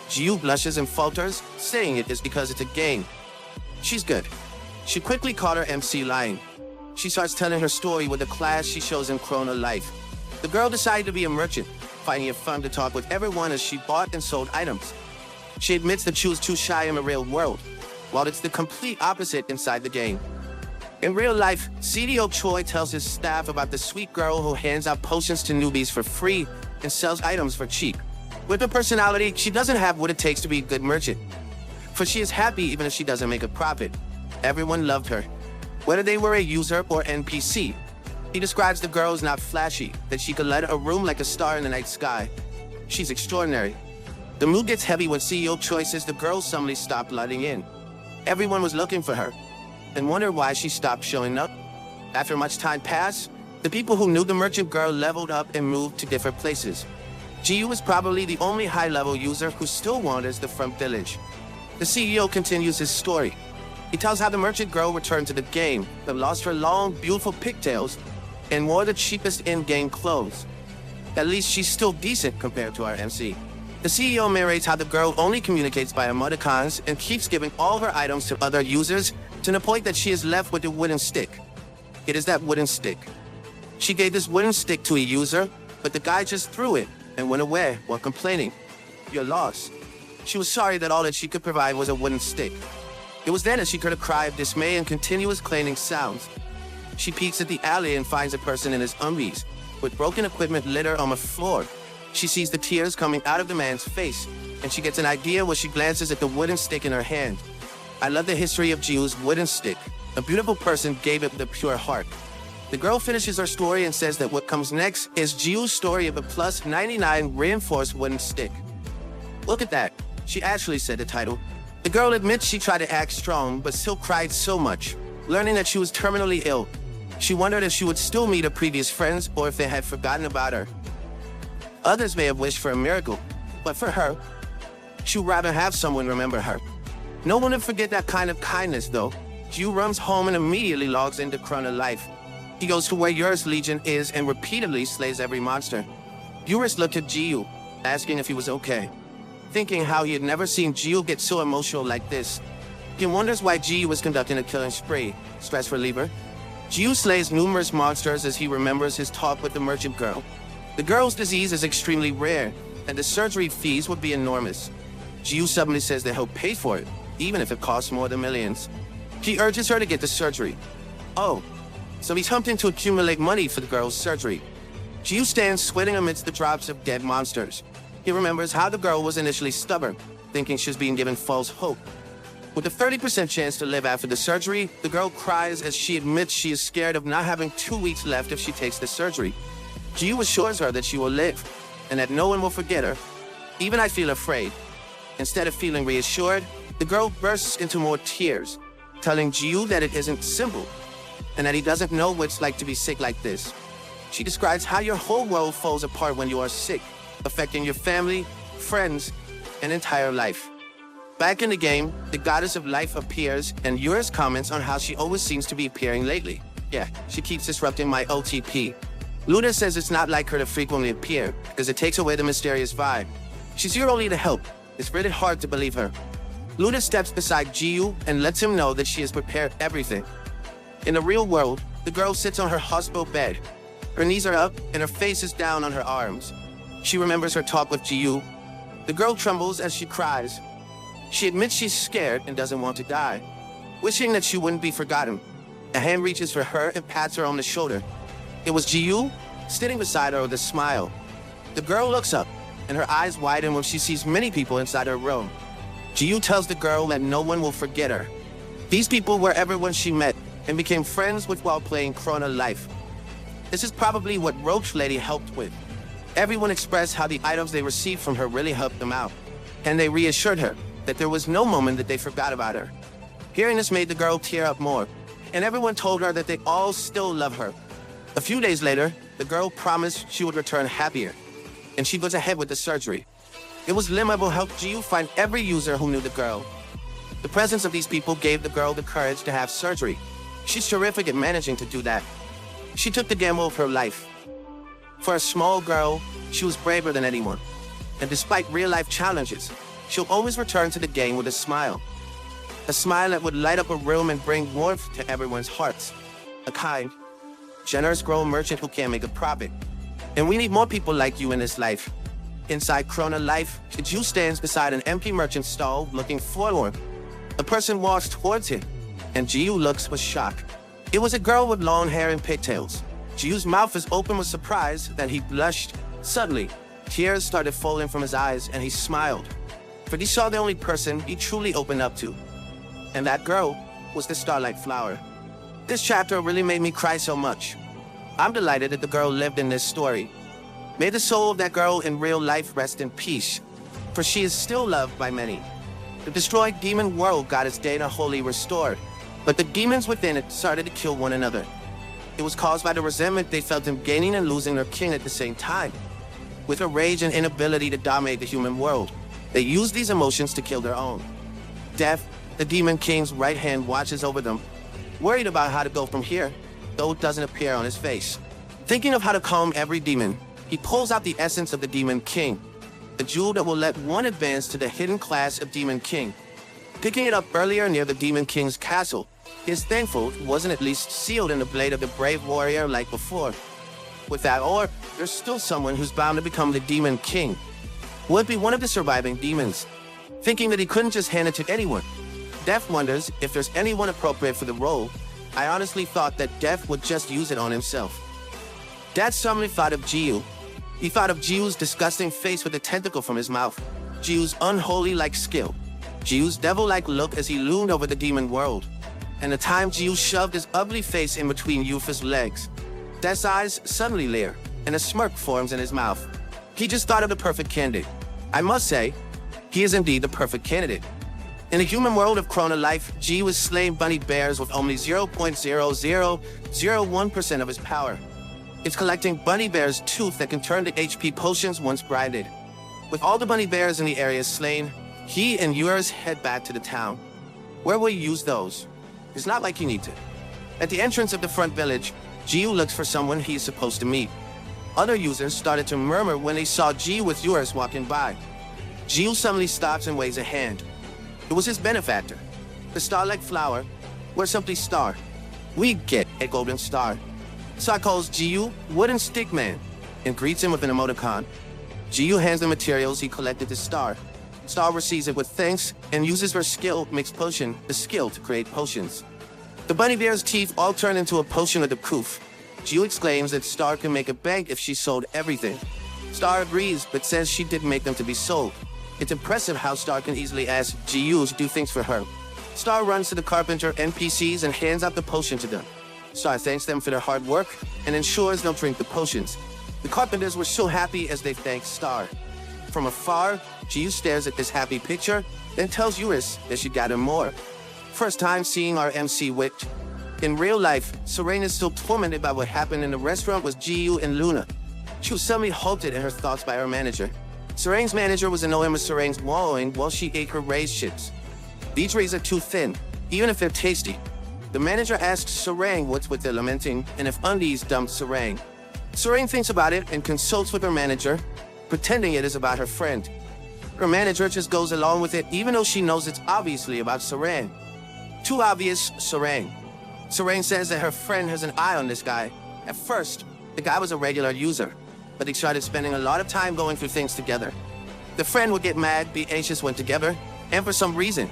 Jiwoo blushes and falters, saying it is because it's a game. She's good. She quickly caught her MC lying. She starts telling her story with the class she shows in Chrono Life. The girl decided to be a merchant, finding it fun to talk with everyone as she bought and sold items. She admits that she was too shy in the real world, while it's the complete opposite inside the game. In real life, CDO Choi tells his staff about the sweet girl who hands out potions to newbies for free and sells items for cheap. With her personality, she doesn't have what it takes to be a good merchant. For she is happy even if she doesn't make a profit. Everyone loved her, whether they were a user or NPC. He describes the girl as not flashy, that she could light a room like a star in the night sky. She's extraordinary. The mood gets heavy when CEO Choi says the girl suddenly stopped letting in. Everyone was looking for her, and wondered why she stopped showing up. After much time passed, the people who knew the merchant girl leveled up and moved to different places. Jiwoo is probably the only high-level user who still wanders the front village. The CEO continues his story. He tells how the merchant girl returned to the game, but lost her long, beautiful pigtails and wore the cheapest in-game clothes. At least she's still decent compared to our MC. The CEO narrates how the girl only communicates by emoticons and keeps giving all her items to other users to the point that she is left with a wooden stick. It is that wooden stick. She gave this wooden stick to a user, but the guy just threw it and went away while complaining. You're lost. She was sorry that all that she could provide was a wooden stick. It was then that she heard a cry of dismay and continuous clanging sounds. She peeks at the alley and finds a person in his undies, with broken equipment littered on the floor. She sees the tears coming out of the man's face, and she gets an idea when she glances at the wooden stick in her hand. I love the history of Jiwoo's wooden stick. A beautiful person gave it with a pure heart. The girl finishes her story and says that what comes next is Jiwoo's story of a plus 99 reinforced wooden stick. Look at that. She actually said the title. The girl admits she tried to act strong, but still cried so much, learning that she was terminally ill. She wondered if she would still meet her previous friends or if they had forgotten about her. Others may have wished for a miracle, but for her, she would rather have someone remember her. No one would forget that kind of kindness, though. Jiwoo runs home and immediately logs into Chrono Life. He goes to where Yur's Legion is and repeatedly slays every monster. Yurus looked at Jiwoo, asking if he was okay, thinking how he had never seen Jiwoo get so emotional like this. He wonders why Jiwoo was conducting a killing spree. Stress reliever. Jiwoo slays numerous monsters as he remembers his talk with the merchant girl. The girl's disease is extremely rare, and the surgery fees would be enormous. Jiwoo suddenly says that he'll pay for it, even if it costs more than millions. He urges her to get the surgery. Oh, so he's hoping to accumulate money for the girl's surgery. Jiwoo stands sweating amidst the drops of dead monsters. He remembers how the girl was initially stubborn, thinking she was being given false hope. With a 30% chance to live after the surgery, the girl cries as she admits she is scared of not having 2 weeks left if she takes the surgery. Ji assures her that she will live, and that no one will forget her. Even I feel afraid. Instead of feeling reassured, the girl bursts into more tears, telling Ji that it isn't simple, and that he doesn't know what it's like to be sick like this. She describes how your whole world falls apart when you are sick, affecting your family, friends, and entire life. Back in the game, the goddess of life appears, and Yura's comments on how she always seems to be appearing lately. Yeah, she keeps disrupting my OTP. Luna says it's not like her to frequently appear, because it takes away the mysterious vibe. She's here only to help. It's really hard to believe her. Luna steps beside Jiyu and lets him know that she has prepared everything. In the real world, the girl sits on her hospital bed. Her knees are up and her face is down on her arms. She remembers her talk with Jiyu. The girl trembles as she cries. She admits she's scared and doesn't want to die, wishing that she wouldn't be forgotten. A hand reaches for her and pats her on the shoulder. It was Jiyu, sitting beside her with a smile. The girl looks up, and her eyes widen when she sees many people inside her room. Jiyu tells the girl that no one will forget her. These people were everyone she met and became friends with while playing Chrono Life. This is probably what Roach Lady helped with. Everyone expressed how the items they received from her really helped them out, and they reassured her that there was no moment that they forgot about her. Hearing this made the girl tear up more, and everyone told her that they all still love her. A few days later, the girl promised she would return happier, and she goes ahead with the surgery. It was Lim who helped Jiyu find every user who knew the girl. The presence of these people gave the girl the courage to have surgery. She's terrific at managing to do that. She took the gamble of her life. For a small girl, she was braver than anyone. And despite real-life challenges, she'll always return to the game with a smile. A smile that would light up a room and bring warmth to everyone's hearts. A kind, generous girl merchant who can make a profit. And we need more people like you in this life. Inside Chrono Life, Jiyu stands beside an empty merchant stall looking forlorn. A person walks towards him, and Jiyu looks with shock. It was a girl with long hair and pigtails. Jiyu's mouth is open with surprise, then he blushed. Suddenly, tears started falling from his eyes, and he smiled. For he saw the only person he truly opened up to. And that girl was the Starlight Flower. This chapter really made me cry so much. I'm delighted that the girl lived in this story. May the soul of that girl in real life rest in peace, for she is still loved by many. The destroyed demon world got its data wholly restored, but the demons within it started to kill one another. It was caused by the resentment they felt in gaining and losing their king at the same time. With a rage and inability to dominate the human world, they used these emotions to kill their own. Death, the demon king's right hand, watches over them, worried about how to go from here, though it doesn't appear on his face. Thinking of how to calm every demon, he pulls out the essence of the Demon King, the jewel that will let one advance to the hidden class of Demon King. Picking it up earlier near the Demon King's castle, he is thankful it wasn't at least sealed in the blade of the brave warrior like before. With that ore, there's still someone who's bound to become the Demon King. Will it be one of the surviving demons? Thinking that he couldn't just hand it to anyone, Death wonders if there's anyone appropriate for the role. I honestly thought that Death would just use it on himself. Dad suddenly thought of Jiyu. He thought of Jiyu's disgusting face with a tentacle from his mouth, Jiyu's unholy-like skill, Jiyu's devil-like look as he loomed over the demon world, and the time Jiyu shoved his ugly face in between Yufa's legs. Death's eyes suddenly leer, and a smirk forms in his mouth. He just thought of the perfect candidate. I must say, he is indeed the perfect candidate. In the human world of Chrono Life, Jiyu is slaying bunny bears with only 0.0001% of his power. It's collecting bunny bears' tooth that can turn to HP potions once grinded. With all the bunny bears in the area slain, he and yours head back to the town. Where will you use those? It's not like you need to. At the entrance of the front village, Jiyu looks for someone he is supposed to meet. Other users started to murmur when they saw Jiyu with yours walking by. Jiyu suddenly stops and waves a hand. It was his benefactor, the Starlight Flower, or simply Star. We get a golden star. Star calls Jiyu Wooden Stick Man and greets him with an emoticon. Jiyu hands the materials he collected to Star. Star receives it with thanks and uses her skill makes potion, the skill to create potions. The bunny bear's teeth all turn into a potion of the Koof. Jiyu exclaims that Star can make a bank if she sold everything. Star agrees, but says she didn't make them to be sold. It's impressive how Star can easily ask Jiyu to do things for her. Star runs to the carpenter NPCs and hands out the potion to them. Star thanks them for their hard work and ensures they'll drink the potions. The carpenters were so happy as they thanked Star. From afar, Jiu stares at this happy picture, then tells Eurus that she got him more. First time seeing our MC whipped. In real life, Serene is still tormented by what happened in the restaurant with Jiu and Luna. She was suddenly halted in her thoughts by her manager. Serene's manager was annoyed with Serene's wallowing while she ate her raised chips. These rays are too thin, even if they're tasty. The manager asks Serene what's with the lamenting and if Undies dumped Serene. Serene thinks about it and consults with her manager, pretending it is about her friend. Her manager just goes along with it even though she knows it's obviously about Serene. Too obvious, Serene. Serene says that her friend has an eye on this guy. At first, the guy was a regular user, but they started spending a lot of time going through things together. The friend would get mad, be anxious when together, and for some reason,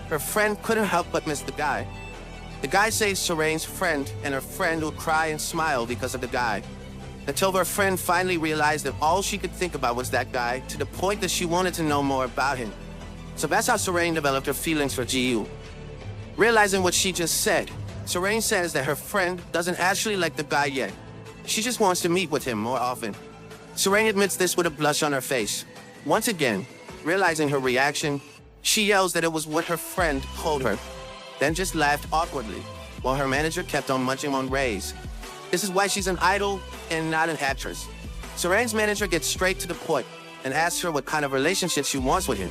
her friend couldn't help but miss the guy. The guy saves Serene's friend, and her friend will cry and smile because of the guy. Until her friend finally realized that all she could think about was that guy, to the point that she wanted to know more about him. So that's how Serene developed her feelings for Jiu. Realizing what she just said, Serene says that her friend doesn't actually like the guy yet. She just wants to meet with him more often. Serene admits this with a blush on her face. Once again, realizing her reaction, she yells that it was what her friend told her, then just laughed awkwardly, while her manager kept on munching on rays. This is why she's an idol and not an actress. Serene's manager gets straight to the point and asks her what kind of relationship she wants with him.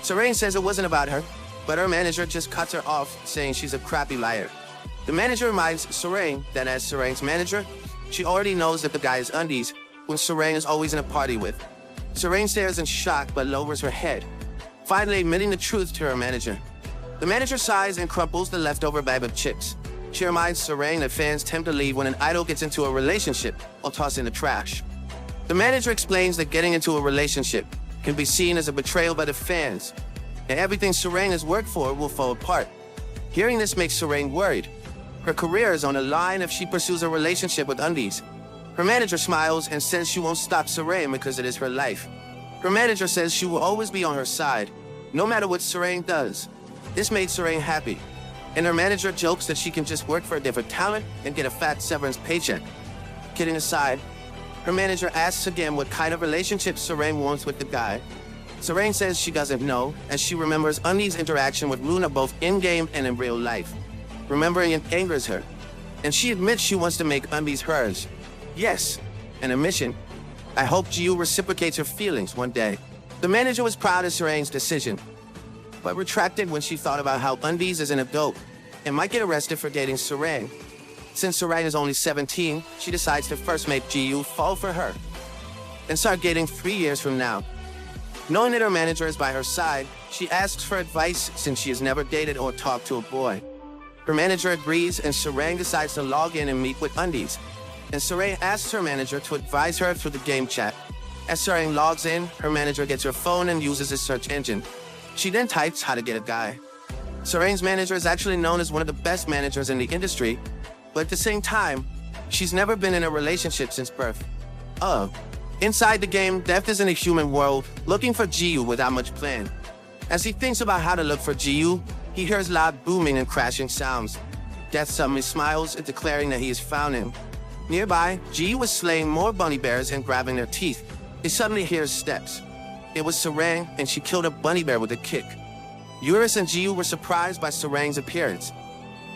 Serene says it wasn't about her, but her manager just cuts her off, saying she's a crappy liar. The manager reminds Serene that as Serene's manager, she already knows that the guy is Undies, when Serene is always in a party with. Serene stares in shock but lowers her head, finally admitting the truth to her manager. The manager sighs and crumples the leftover bag of chips. She reminds Serene that fans tend to leave when an idol gets into a relationship or toss in the trash. The manager explains that getting into a relationship can be seen as a betrayal by the fans, and everything Serene has worked for will fall apart. Hearing this makes Serene worried. Her career is on the line if she pursues a relationship with Undies. Her manager smiles and says she won't stop Serene because it is her life. Her manager says she will always be on her side, no matter what Serene does. This made Serene happy, and her manager jokes that she can just work for a different talent and get a fat severance paycheck. Kidding aside, her manager asks again what kind of relationship Serene wants with the guy. Serene says she doesn't know, as she remembers Undies' interaction with Luna both in-game and in real life. Remembering it angers her, and she admits she wants to make Undies hers. Yes, an admission. I hope Jiu reciprocates her feelings one day. The manager was proud of Serene's decision, but retracted when she thought about how Undies is an adult and might get arrested for dating Serene. Since Serene is only 17, she decides to first make Jiu fall for her and start dating 3 years from now. Knowing that her manager is by her side, she asks for advice since she has never dated or talked to a boy. Her manager agrees and Serene decides to log in and meet with Undies. And Serene asks her manager to advise her through the game chat. As Serene logs in, her manager gets her phone and uses a search engine. She then types how to get a guy. Serene's manager is actually known as one of the best managers in the industry, but at the same time, she's never been in a relationship since birth. Inside the game, Death is in a human world, looking for Jiu without much plan. As he thinks about how to look for Jiu, he hears loud booming and crashing sounds. Death suddenly smiles, declaring that he has found him. Nearby, Jiu was slaying more bunny bears and grabbing their teeth. He suddenly hears steps. It was Serene, and she killed a bunny bear with a kick. Eurus and Jiu were surprised by Serene's appearance.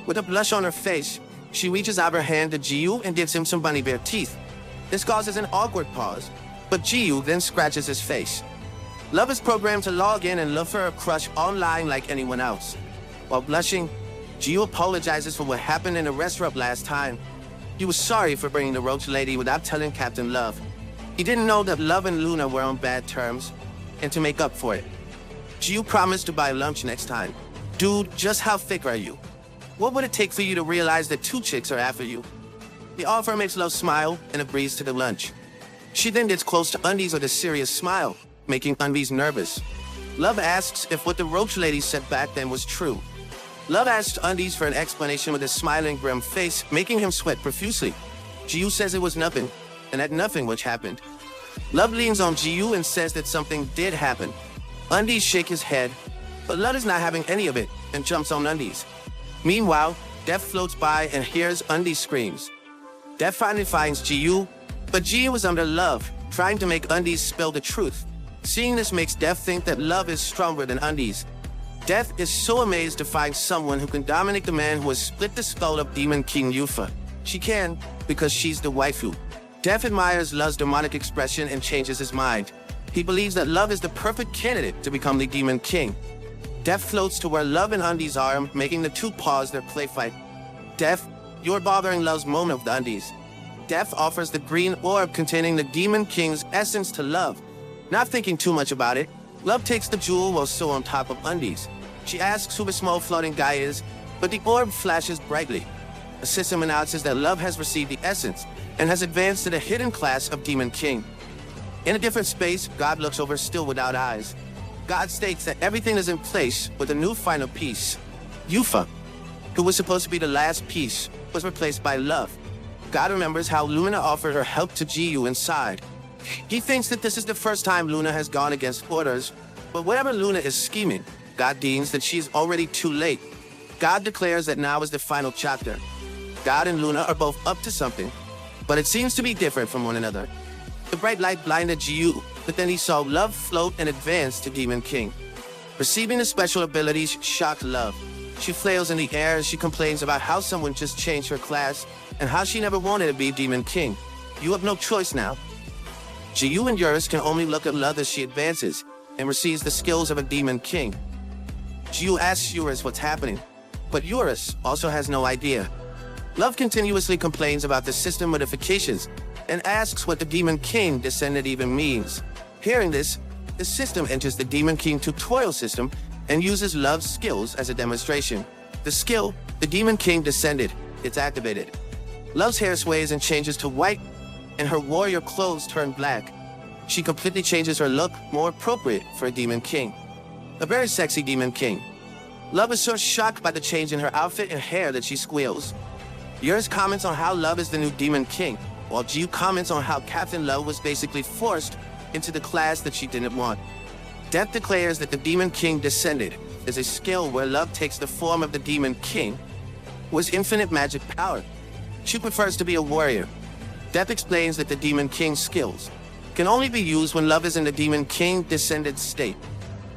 With a blush on her face, she reaches out her hand to Jiu and gives him some bunny bear teeth. This causes an awkward pause, but Jiu then scratches his face. Love is programmed to log in and look for her crush online like anyone else. While blushing, Jiu apologizes for what happened in the restaurant last time. He was sorry for bringing the roach lady without telling Captain Love. He didn't know that Love and Luna were on bad terms, and to make up for it, Jiu promised to buy lunch next time. Dude, just how thick are you? What would it take for you to realize that 2 chicks are after you? The offer makes Love smile and agrees to the lunch. She then gets close to Undies with a serious smile, making Undies nervous. Love asks if what the roach lady said back then was true. Love asks Undies for an explanation with a smiling, grim face, making him sweat profusely. Jiu says it was nothing, and that nothing which happened. Love leans on Jiu and says that something did happen. Undies shake his head, but Love is not having any of it. and jumps on Undies. Meanwhile, Def floats by and hears Undies screams. Def finally finds Jiyu, but Jiyu is under Love, trying to make Undies spill the truth. Seeing this makes Def think that Love is stronger than Undies. Def is so amazed to find someone who can dominate the man who has split the skull of Demon King Yufa. She can, because she's the waifu. Def admires Love's demonic expression and changes his mind. He believes that Love is the perfect candidate to become the Demon King. Def floats to where Love and Undies are, making the two pause their play fight. Def, you're bothering Love's moment of the Undies. Def offers the green orb containing the Demon King's essence to Love. Not thinking too much about it, Love takes the jewel while still on top of Undies. She asks who the small floating guy is, but the orb flashes brightly. The system announces that Love has received the essence and has advanced to the hidden class of Demon King. In a different space, God looks over still without eyes. God states that everything is in place with a new final piece. Yufa, who was supposed to be the last piece, was replaced by Love. God remembers how Luna offered her help to Jiyu inside. He thinks that this is the first time Luna has gone against orders, but whatever Luna is scheming, God deems that she's already too late. God declares that now is the final chapter. God and Luna are both up to something, but it seems to be different from one another. The bright light blinded Jiyu, but then he saw Love float and advance to Demon King. Receiving the special abilities shocked Love. She flails in the air as she complains about how someone just changed her class and how she never wanted to be Demon King. You have no choice now. Jiyu and Eurus can only look at Love as she advances and receives the skills of a Demon King. Jiyu asks Eurus what's happening, but Eurus also has no idea. Love continuously complains about the system modifications and asks what the Demon King descended even means. Hearing this, the system enters the Demon King tutorial system and uses Love's skills as a demonstration. The skill, the Demon King descended, it's activated. Love's hair sways and changes to white, and her warrior clothes turn black. She completely changes her look, more appropriate for a Demon King. A very sexy Demon King. Love is so shocked by the change in her outfit and hair that she squeals. Eurus comments on how Love is the new Demon King, while Jiyu comments on how Captain Love was basically forced into the class that she didn't want. Death declares that the Demon King descended is a skill where Love takes the form of the Demon King, who has infinite magic power. She prefers to be a warrior. Death explains that the Demon King's skills can only be used when Love is in the Demon King descended state.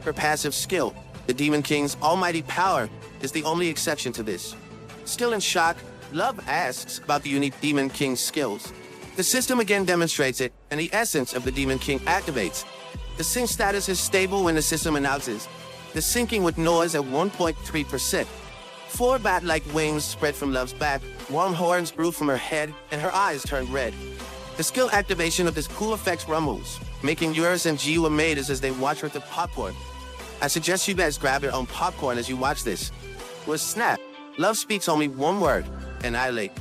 Her passive skill, the Demon King's almighty power, is the only exception to this. Still in shock, Love asks about the unique Demon King's skills. The system again demonstrates it, and the essence of the Demon King activates. The sync status is stable when the system announces the syncing with noise at 1.3%. 4 bat-like wings spread from Love's back, warm horns grew from her head, and her eyes turned red. The skill activation of this cool effects rumbles, making Eurus and Jiyu amazed as they watch her with the popcorn. I suggest you guys grab your own popcorn as you watch this. With snap, Love speaks only one word: annihilate.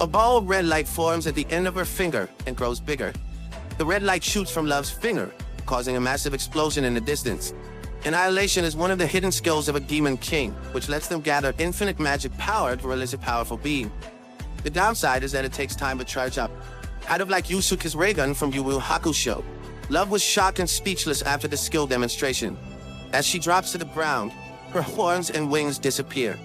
A ball of red light forms at the end of her finger and grows bigger. The red light shoots from Love's finger, causing a massive explosion in the distance. Annihilation is one of the hidden skills of a Demon King, which lets them gather infinite magic power to release a powerful beam. The downside is that it takes time to charge up. Kind of like Yusuke's ray gun from Yu Yu Hakusho. Love was shocked and speechless after the skill demonstration. As she drops to the ground, her horns and wings disappear.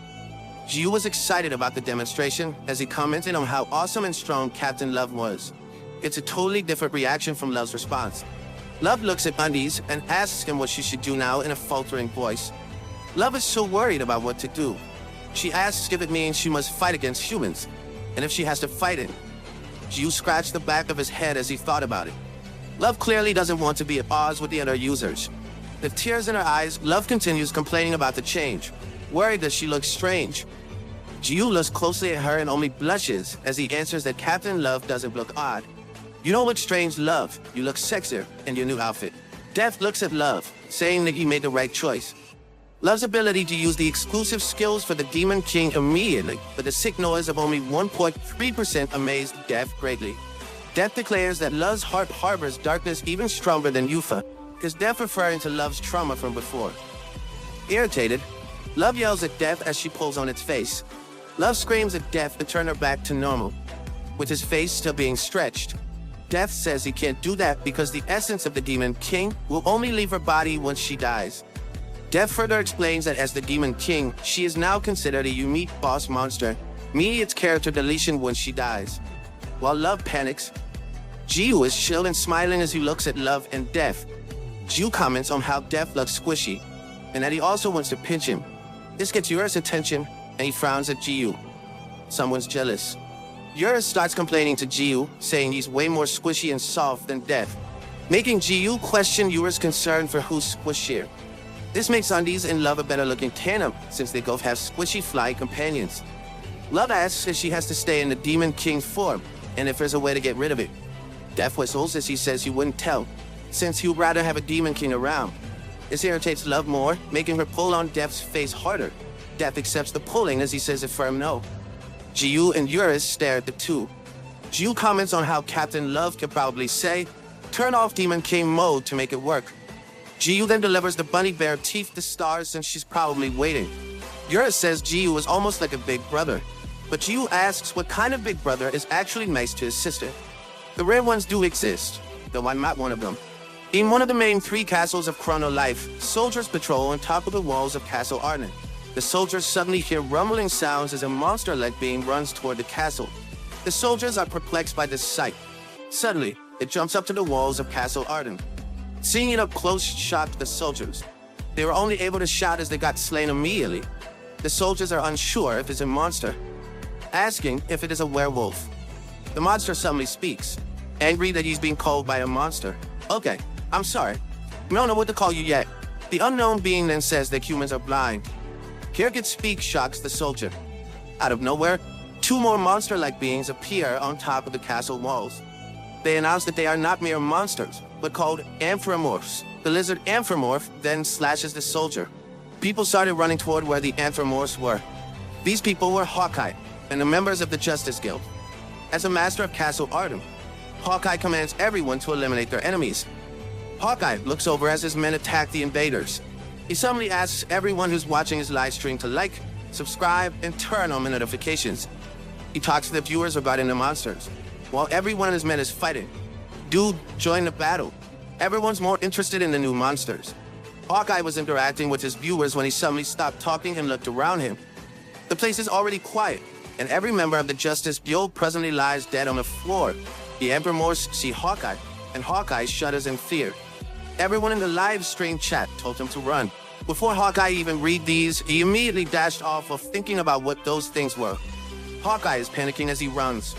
Jiyu was excited about the demonstration as he commented on how awesome and strong Captain Love was. It's a totally different reaction from Love's response. Love looks at Undies and asks him what she should do now in a faltering voice. Love is so worried about what to do. She asks if it means she must fight against humans, and if she has to fight it. Jiyu scratched the back of his head as he thought about it. Love clearly doesn't want to be at odds with the other users. With tears in her eyes, Love continues complaining about the change, worried that she looks strange. Jiyu looks closely at her and only blushes as he answers that Captain Love doesn't look odd. You don't look strange, Love. You look sexier in your new outfit. Death looks at Love, saying that he made the right choice. Love's ability to use the exclusive skills for the Demon King immediately, but the sick noise of only 1.3% amazed Death greatly. Death declares that Love's heart harbors darkness even stronger than Yufa, is Death referring to Love's trauma from before. Irritated, Love yells at Death as she pulls on its face. Love screams at Death to turn her back to normal, with his face still being stretched. Death says he can't do that because the essence of the Demon King will only leave her body once she dies. Dev further explains that as the Demon King, she is now considered a unique boss monster, meaning its character deletion when she dies. While Love panics, Jiu is chill and smiling as he looks at Love and Dev. Jiu comments on how Dev looks squishy, and that he also wants to pinch him. This gets Yura's attention, and he frowns at Jiu. Someone's jealous. Yura starts complaining to Jiu, saying he's way more squishy and soft than Dev, making Jiu question Yura's concern for who's squishier. This makes Undies and Love a better-looking tandem, since they both have squishy fly companions. Love asks if she has to stay in the Demon King's form, and if there's a way to get rid of it. Dev whistles as he says he wouldn't tell, since he would rather have a Demon King around. This irritates Love more, making her pull on Dev's face harder. Dev accepts the pulling as he says a firm no. Jiu and Yuris stare at the two. Jiu comments on how Captain Love could probably say, "Turn off Demon King mode to make it work." Jiu then delivers the bunny bear teeth to Stars since she's probably waiting. Yuris says Jiu is almost like a big brother, but Jiu asks what kind of big brother is actually nice to his sister. The rare ones do exist, though I'm not one of them. In one of the main 3 castles of Chrono Life, soldiers patrol on top of the walls of Castle Arden. The soldiers suddenly hear rumbling sounds as a monster-like being runs toward the castle. The soldiers are perplexed by this sight. Suddenly, it jumps up to the walls of Castle Arden. Seeing it up close shocked the soldiers. They were only able to shout as they got slain immediately. The soldiers are unsure if it's a monster, asking if it is a werewolf. The monster suddenly speaks, angry that he's being called by a monster. "Okay, I'm sorry. I don't know what to call you yet." The unknown being then says that humans are blind. Hearing it speak shocks the soldier. Out of nowhere, 2 more monster-like beings appear on top of the castle walls. They announce that they are not mere monsters, but called Anthropomorphs. The lizard Anthropomorph then slashes the soldier. People started running toward where the Anthropomorphs were. These people were Hawkeye and the members of the Justice Guild. As a master of Castle Arden, Hawkeye commands everyone to eliminate their enemies. Hawkeye looks over as his men attack the invaders. He suddenly asks everyone who's watching his live stream to like, subscribe, and turn on the notifications. He talks to the viewers regarding the monsters. While everyone in his men is fighting, Dude joined the battle. Everyone's more interested in the new monsters. Hawkeye was interacting with his viewers when he suddenly stopped talking and looked around him. The place is already quiet, and every member of the Justice Guild presently lies dead on the floor. The Emperors see Hawkeye, and Hawkeye shudders in fear. Everyone in the live stream chat told him to run. Before Hawkeye even read these, he immediately dashed off of thinking about what those things were. Hawkeye is panicking as he runs.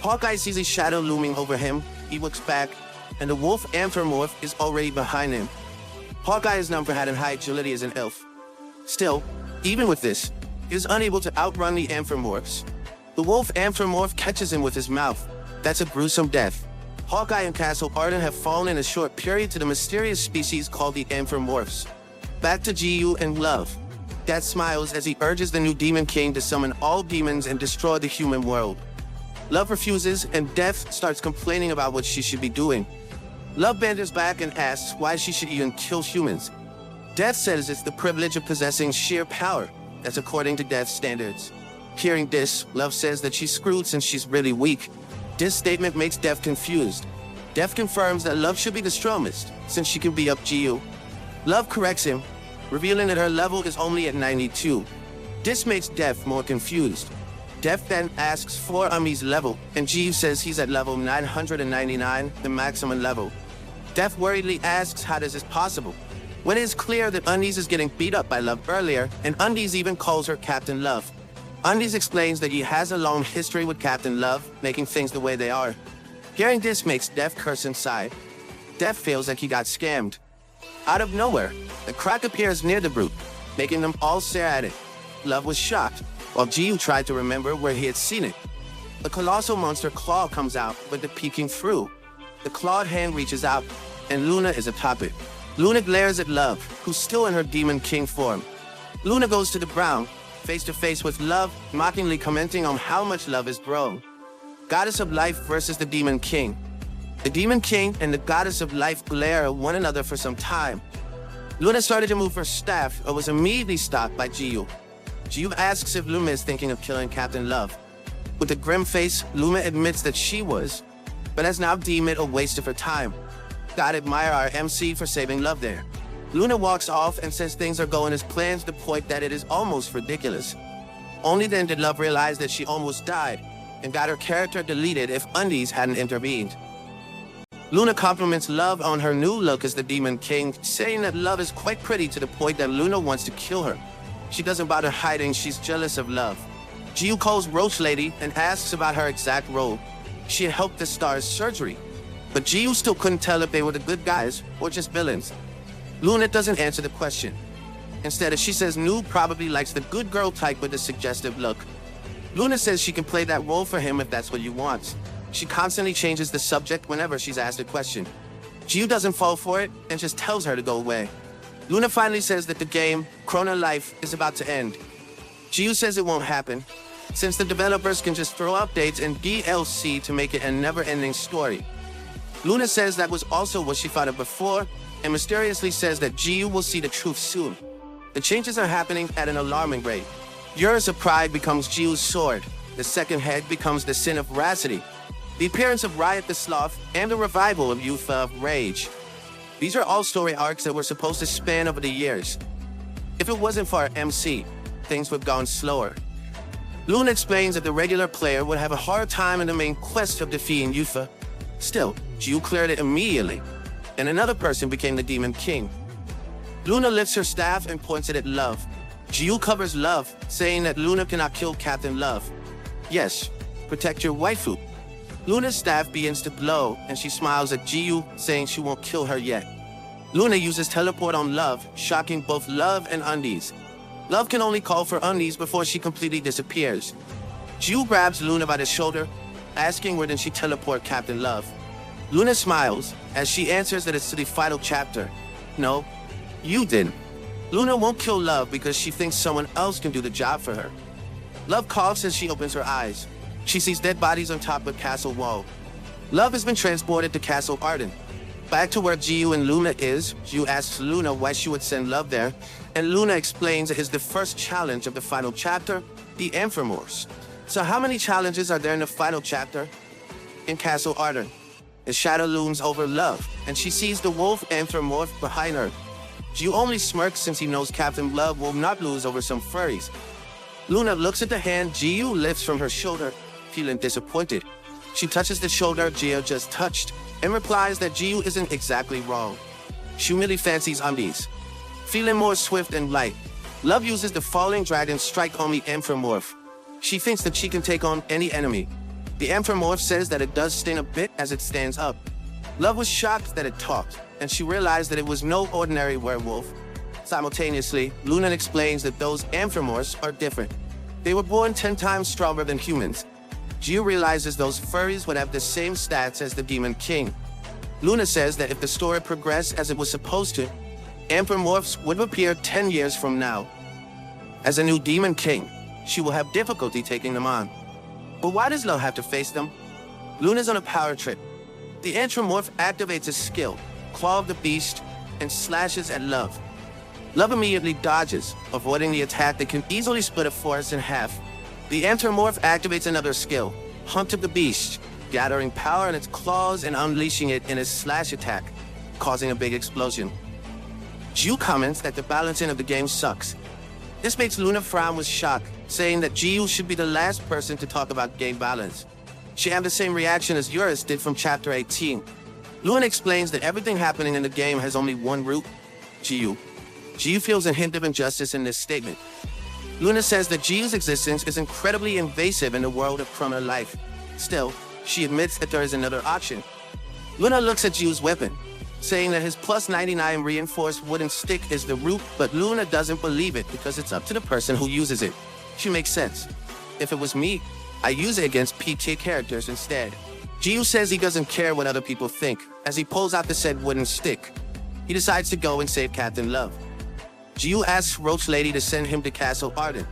Hawkeye sees a shadow looming over him. He looks back, and the wolf Anthropomorph is already behind him. Hawkeye is known for having high agility as an elf. Still, even with this, he is unable to outrun the Anthropomorphs. The wolf Anthropomorph catches him with his mouth. That's a gruesome death. Hawkeye and Castle Arden have fallen in a short period to the mysterious species called the Anthropomorphs. Back to Jiu and Love. Death smiles as he urges the new Demon King to summon all demons and destroy the human world. Love refuses, and Death starts complaining about what she should be doing. Love banters back and asks why she should even kill humans. Death says it's the privilege of possessing sheer power. That's according to Death's standards. Hearing this, Love says that she's screwed since she's really weak. This statement makes Death confused. Death confirms that Love should be the strongest, since she can be up Jiu. Love corrects him, revealing that her level is only at 92. This makes Death more confused. Death then asks for Umi's level, and Jiu says he's at level 999, the maximum level. Death worriedly asks how this is possible, when it is clear that Undies is getting beat up by Love earlier, and Undies even calls her Captain Love. Undies explains that he has a long history with Captain Love, making things the way they are. Hearing this makes Death curse inside. Death feels like he got scammed. Out of nowhere, the crack appears near the brute, making them all stare at it. Love was shocked, while Jiu tried to remember where he had seen it. The colossal monster Claw comes out, with it peeking through. The clawed hand reaches out, and Luna is atop it. Luna glares at Love, who's still in her Demon King form. Luna goes to the ground, face to face with Love, mockingly commenting on how much Love has grown. Goddess of Life versus the Demon King. The Demon King and the Goddess of Life glare at one another for some time. Luna started to move her staff, but was immediately stopped by Jiu. Jiu asks if Luna is thinking of killing Captain Love. With a grim face, Luna admits that she was, but has now deemed it a waste of her time. God admire our MC for saving Love there. Luna walks off and says things are going as planned to the point that it is almost ridiculous. Only then did Love realize that she almost died and got her character deleted if Undies hadn't intervened. Luna compliments Love on her new look as the Demon King, saying that Love is quite pretty to the point that Luna wants to kill her. She doesn't bother hiding she's jealous of Love. Jiu calls Roach Lady and asks about her exact role. She had helped the star's surgery, but Jiu still couldn't tell if they were the good guys or just villains. Luna doesn't answer the question. Instead, she says Noob probably likes the good girl type with the suggestive look. Luna says she can play that role for him if that's what you want. She constantly changes the subject whenever she's asked a question. Jiu doesn't fall for it and just tells her to go away. Luna finally says that the game, Chrono Life, is about to end. Jiu says it won't happen, since the developers can just throw updates and DLC to make it a never-ending story. Luna says that was also what she thought of before, and mysteriously says that Jiu will see the truth soon. The changes are happening at an alarming rate. Yours of Pride becomes Jiu's sword. The second head becomes the Sin of Veracity. The appearance of Riot the Sloth, and the revival of Youth of Rage. These are all story arcs that were supposed to span over the years. If it wasn't for our MC, things would have gone slower. Luna explains that the regular player would have a hard time in the main quest of defeating Yufa. Still, Jiu cleared it immediately, and another person became the Demon King. Luna lifts her staff and points it at Love. Jiu covers Love, saying that Luna cannot kill Captain Love. Yes, protect your waifu. Luna's staff begins to glow, and she smiles at Jiu, saying she won't kill her yet. Luna uses teleport on Love, shocking both Love and Undies. Love can only call for Undies before she completely disappears. Jiu grabs Luna by the shoulder, asking where did she teleport Captain Love. Luna smiles, as she answers that it's to the final chapter. No, you didn't. Luna won't kill Love because she thinks someone else can do the job for her. Love coughs as she opens her eyes. She sees dead bodies on top of Castle Wall. Love has been transported to Castle Arden. Back to where Jiu and Luna is, Jiu asks Luna why she would send Love there, and Luna explains it is the first challenge of the final chapter, the Amphimorphs. So how many challenges are there in the final chapter? In Castle Arden, a shadow looms over Love, and she sees the wolf Amphimorph behind her. Jiu only smirks since he knows Captain Love will not lose over some furries. Luna looks at the hand Jiu lifts from her shoulder, feeling disappointed. She touches the shoulder Jiu just touched, and replies that Jiu isn't exactly wrong. She really fancies Undies. Feeling more swift and light, Love uses the Falling Dragon strike on the Amphimorph. She thinks that she can take on any enemy. The Amphimorph says that it does sting a bit as it stands up. Love was shocked that it talked, and she realized that it was no ordinary werewolf. Simultaneously, Luna explains that those Amphimorphs are different. They were born 10 times stronger than humans. Jiu realizes those furries would have the same stats as the Demon King. Luna says that if the story progressed as it was supposed to, Amphimorphs would appear 10 years from now. As a new Demon King, she will have difficulty taking them on. But why does Love have to face them? Luna's on a power trip. The Amphimorph activates a skill, Claw of the Beast, and slashes at Love. Love immediately dodges, avoiding the attack that can easily split a forest in half. The Amphimorph activates another skill, Hunt of the Beast, gathering power in its claws and unleashing it in a slash attack, causing a big explosion. Jiu comments that the balancing of the game sucks. This makes Luna frown with shock, saying that Jiu should be the last person to talk about game balance. She had the same reaction as Eurus did from Chapter 18. Luna explains that everything happening in the game has only one root, Jiu. Jiu feels a hint of injustice in this statement. Luna says that Jiu's existence is incredibly invasive in the world of Chrono Life. Still, she admits that there is another option. Luna looks at Jiu's weapon, saying that his plus 99 reinforced wooden stick is the root, but Luna doesn't believe it because it's up to the person who uses it. She makes sense. If it was me, I use it against PT characters instead. Jiu says he doesn't care what other people think, as he pulls out the said wooden stick. He decides to go and save Captain Love. Jiu asks Roach Lady to send him to Castle Arden,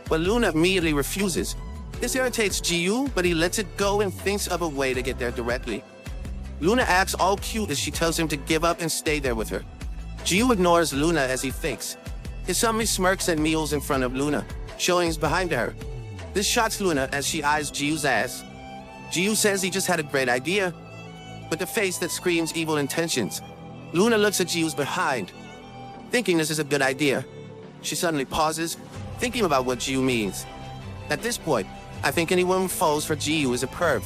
but Luna immediately refuses. This irritates Jiu, but he lets it go and thinks of a way to get there directly. Luna acts all cute as she tells him to give up and stay there with her. Jiu ignores Luna as he thinks. He suddenly smirks and meals in front of Luna, showing he's behind her. This shocks Luna as she eyes Jiu's ass. Jiu says he just had a great idea, with a face that screams evil intentions. Luna looks at Jiu's behind. thinking this is a good idea. She suddenly pauses, thinking about what Jiu means. At this point, I think anyone who falls for Jiu is a perv.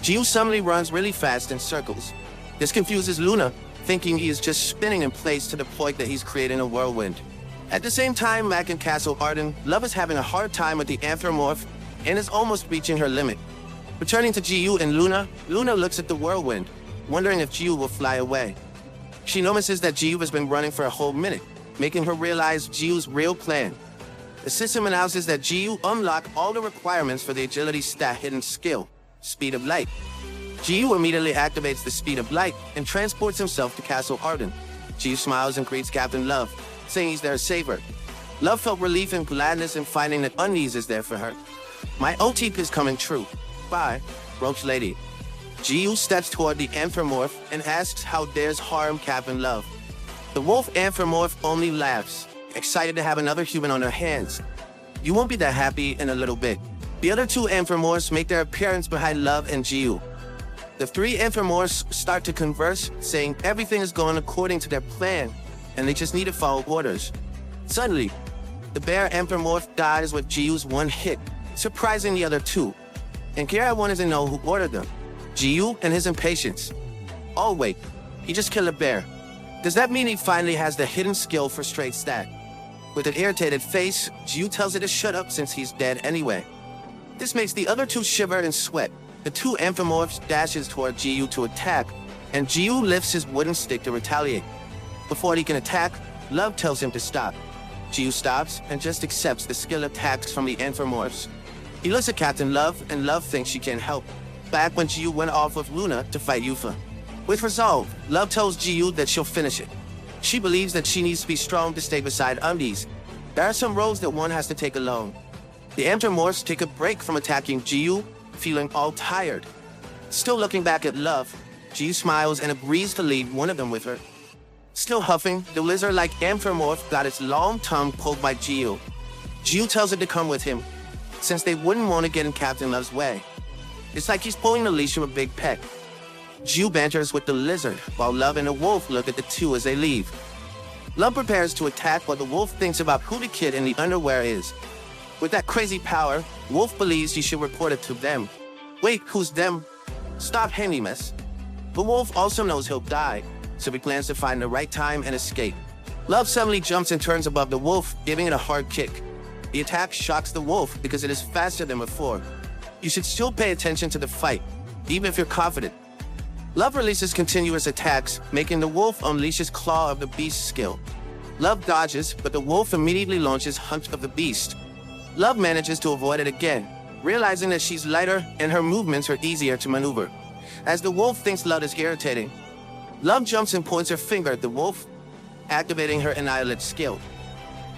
Jiu suddenly runs really fast in circles. This confuses Luna, thinking he is just spinning in place to the point that he's creating a whirlwind. At the same time, back in Castle Arden, Love is having a hard time with the anthropomorph and is almost reaching her limit. Returning to Jiu and Luna, Luna looks at the whirlwind, wondering if Jiu will fly away. She notices that Jiu has been running for a whole minute, making her realize Jiu's real plan. The system announces that Jiu unlocked all the requirements for the agility stat hidden skill, Speed of Light. Jiu immediately activates the Speed of Light and transports himself to Castle Arden. Jiu smiles and greets Captain Love, saying he's there to save her. Love felt relief and gladness in finding that Unease is there for her. My OTP is coming true. Bye, Roach Lady. Jiu steps toward the anthropomorph and asks how dares harm Captain Love. The wolf anthropomorph only laughs, excited to have another human on her hands. You won't be that happy in a little bit. The other two anthropomorphs make their appearance behind Love and Jiu. The three anthropomorphs start to converse, saying everything is going according to their plan, and they just need to follow orders. Suddenly, the bear anthropomorph dies with Jiu's one hit, surprising the other two. And here I wanted to know who ordered them. Jiu and his impatience. Oh wait, he just killed a bear. Does that mean he finally has the hidden skill for straight stat? With an irritated face, Jiu tells it to shut up since he's dead anyway. This makes the other two shiver and sweat. The two anthropomorphs dashes toward Jiu to attack, and Jiu lifts his wooden stick to retaliate. Before he can attack, Love tells him to stop. Jiu stops and just accepts the skill attacks from the anthropomorphs. He looks at Captain Love, and Love thinks she can help. Back when Jiu went off with Luna to fight Yufa. With resolve, Love tells Jiu that she'll finish it. She believes that she needs to be strong to stay beside Undies. There are some roles that one has to take alone. The anthropomorphs take a break from attacking Jiu, feeling all tired. Still looking back at Love, Jiu smiles and agrees to lead one of them with her. Still huffing, the lizard-like anthropomorph got its long tongue pulled by Jiu. Jiu tells her to come with him, since they wouldn't want to get in Captain Love's way. It's like he's pulling the leash of a big pet. Jiu banters with the lizard, while Love and the wolf look at the two as they leave. Love prepares to attack while the wolf thinks about who the kid in the underwear is. With that crazy power, Wolf believes he should report it to them. Wait, who's them? Stop handy mess. The wolf also knows he'll die, so he plans to find the right time and escape. Love suddenly jumps and turns above the wolf, giving it a hard kick. The attack shocks the wolf because it is faster than before. You should still pay attention to the fight, even if you're confident. Love releases continuous attacks, making the wolf unleash his Claw of the Beast skill. Love dodges, but the wolf immediately launches Hunt of the Beast. Love manages to avoid it again, realizing that she's lighter and her movements are easier to maneuver. As the wolf thinks Love is irritating, Love jumps and points her finger at the wolf, activating her Annihilate skill.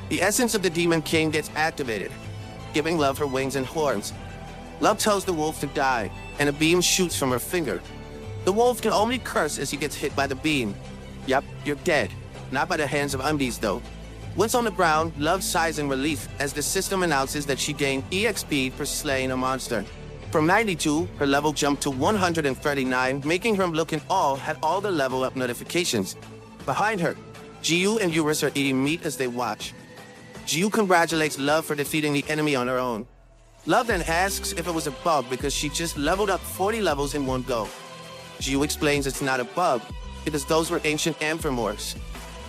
The essence of the Demon King gets activated, giving Love her wings and horns. Love tells the wolf to die, and a beam shoots from her finger. The wolf can only curse as he gets hit by the beam. Yup, you're dead. Not by the hands of Undies, though. Once on the ground, Love sighs in relief as the system announces that she gained EXP for slaying a monster. From 92, her level jumped to 139, making her look in awe at all the level up notifications. Behind her, Jiu and Eurus are eating meat as they watch. Jiu congratulates Love for defeating the enemy on her own. Love then asks if it was a bug because she just leveled up 40 levels in one go. Jiu explains it's not a bug, because those were ancient anthropomorphs.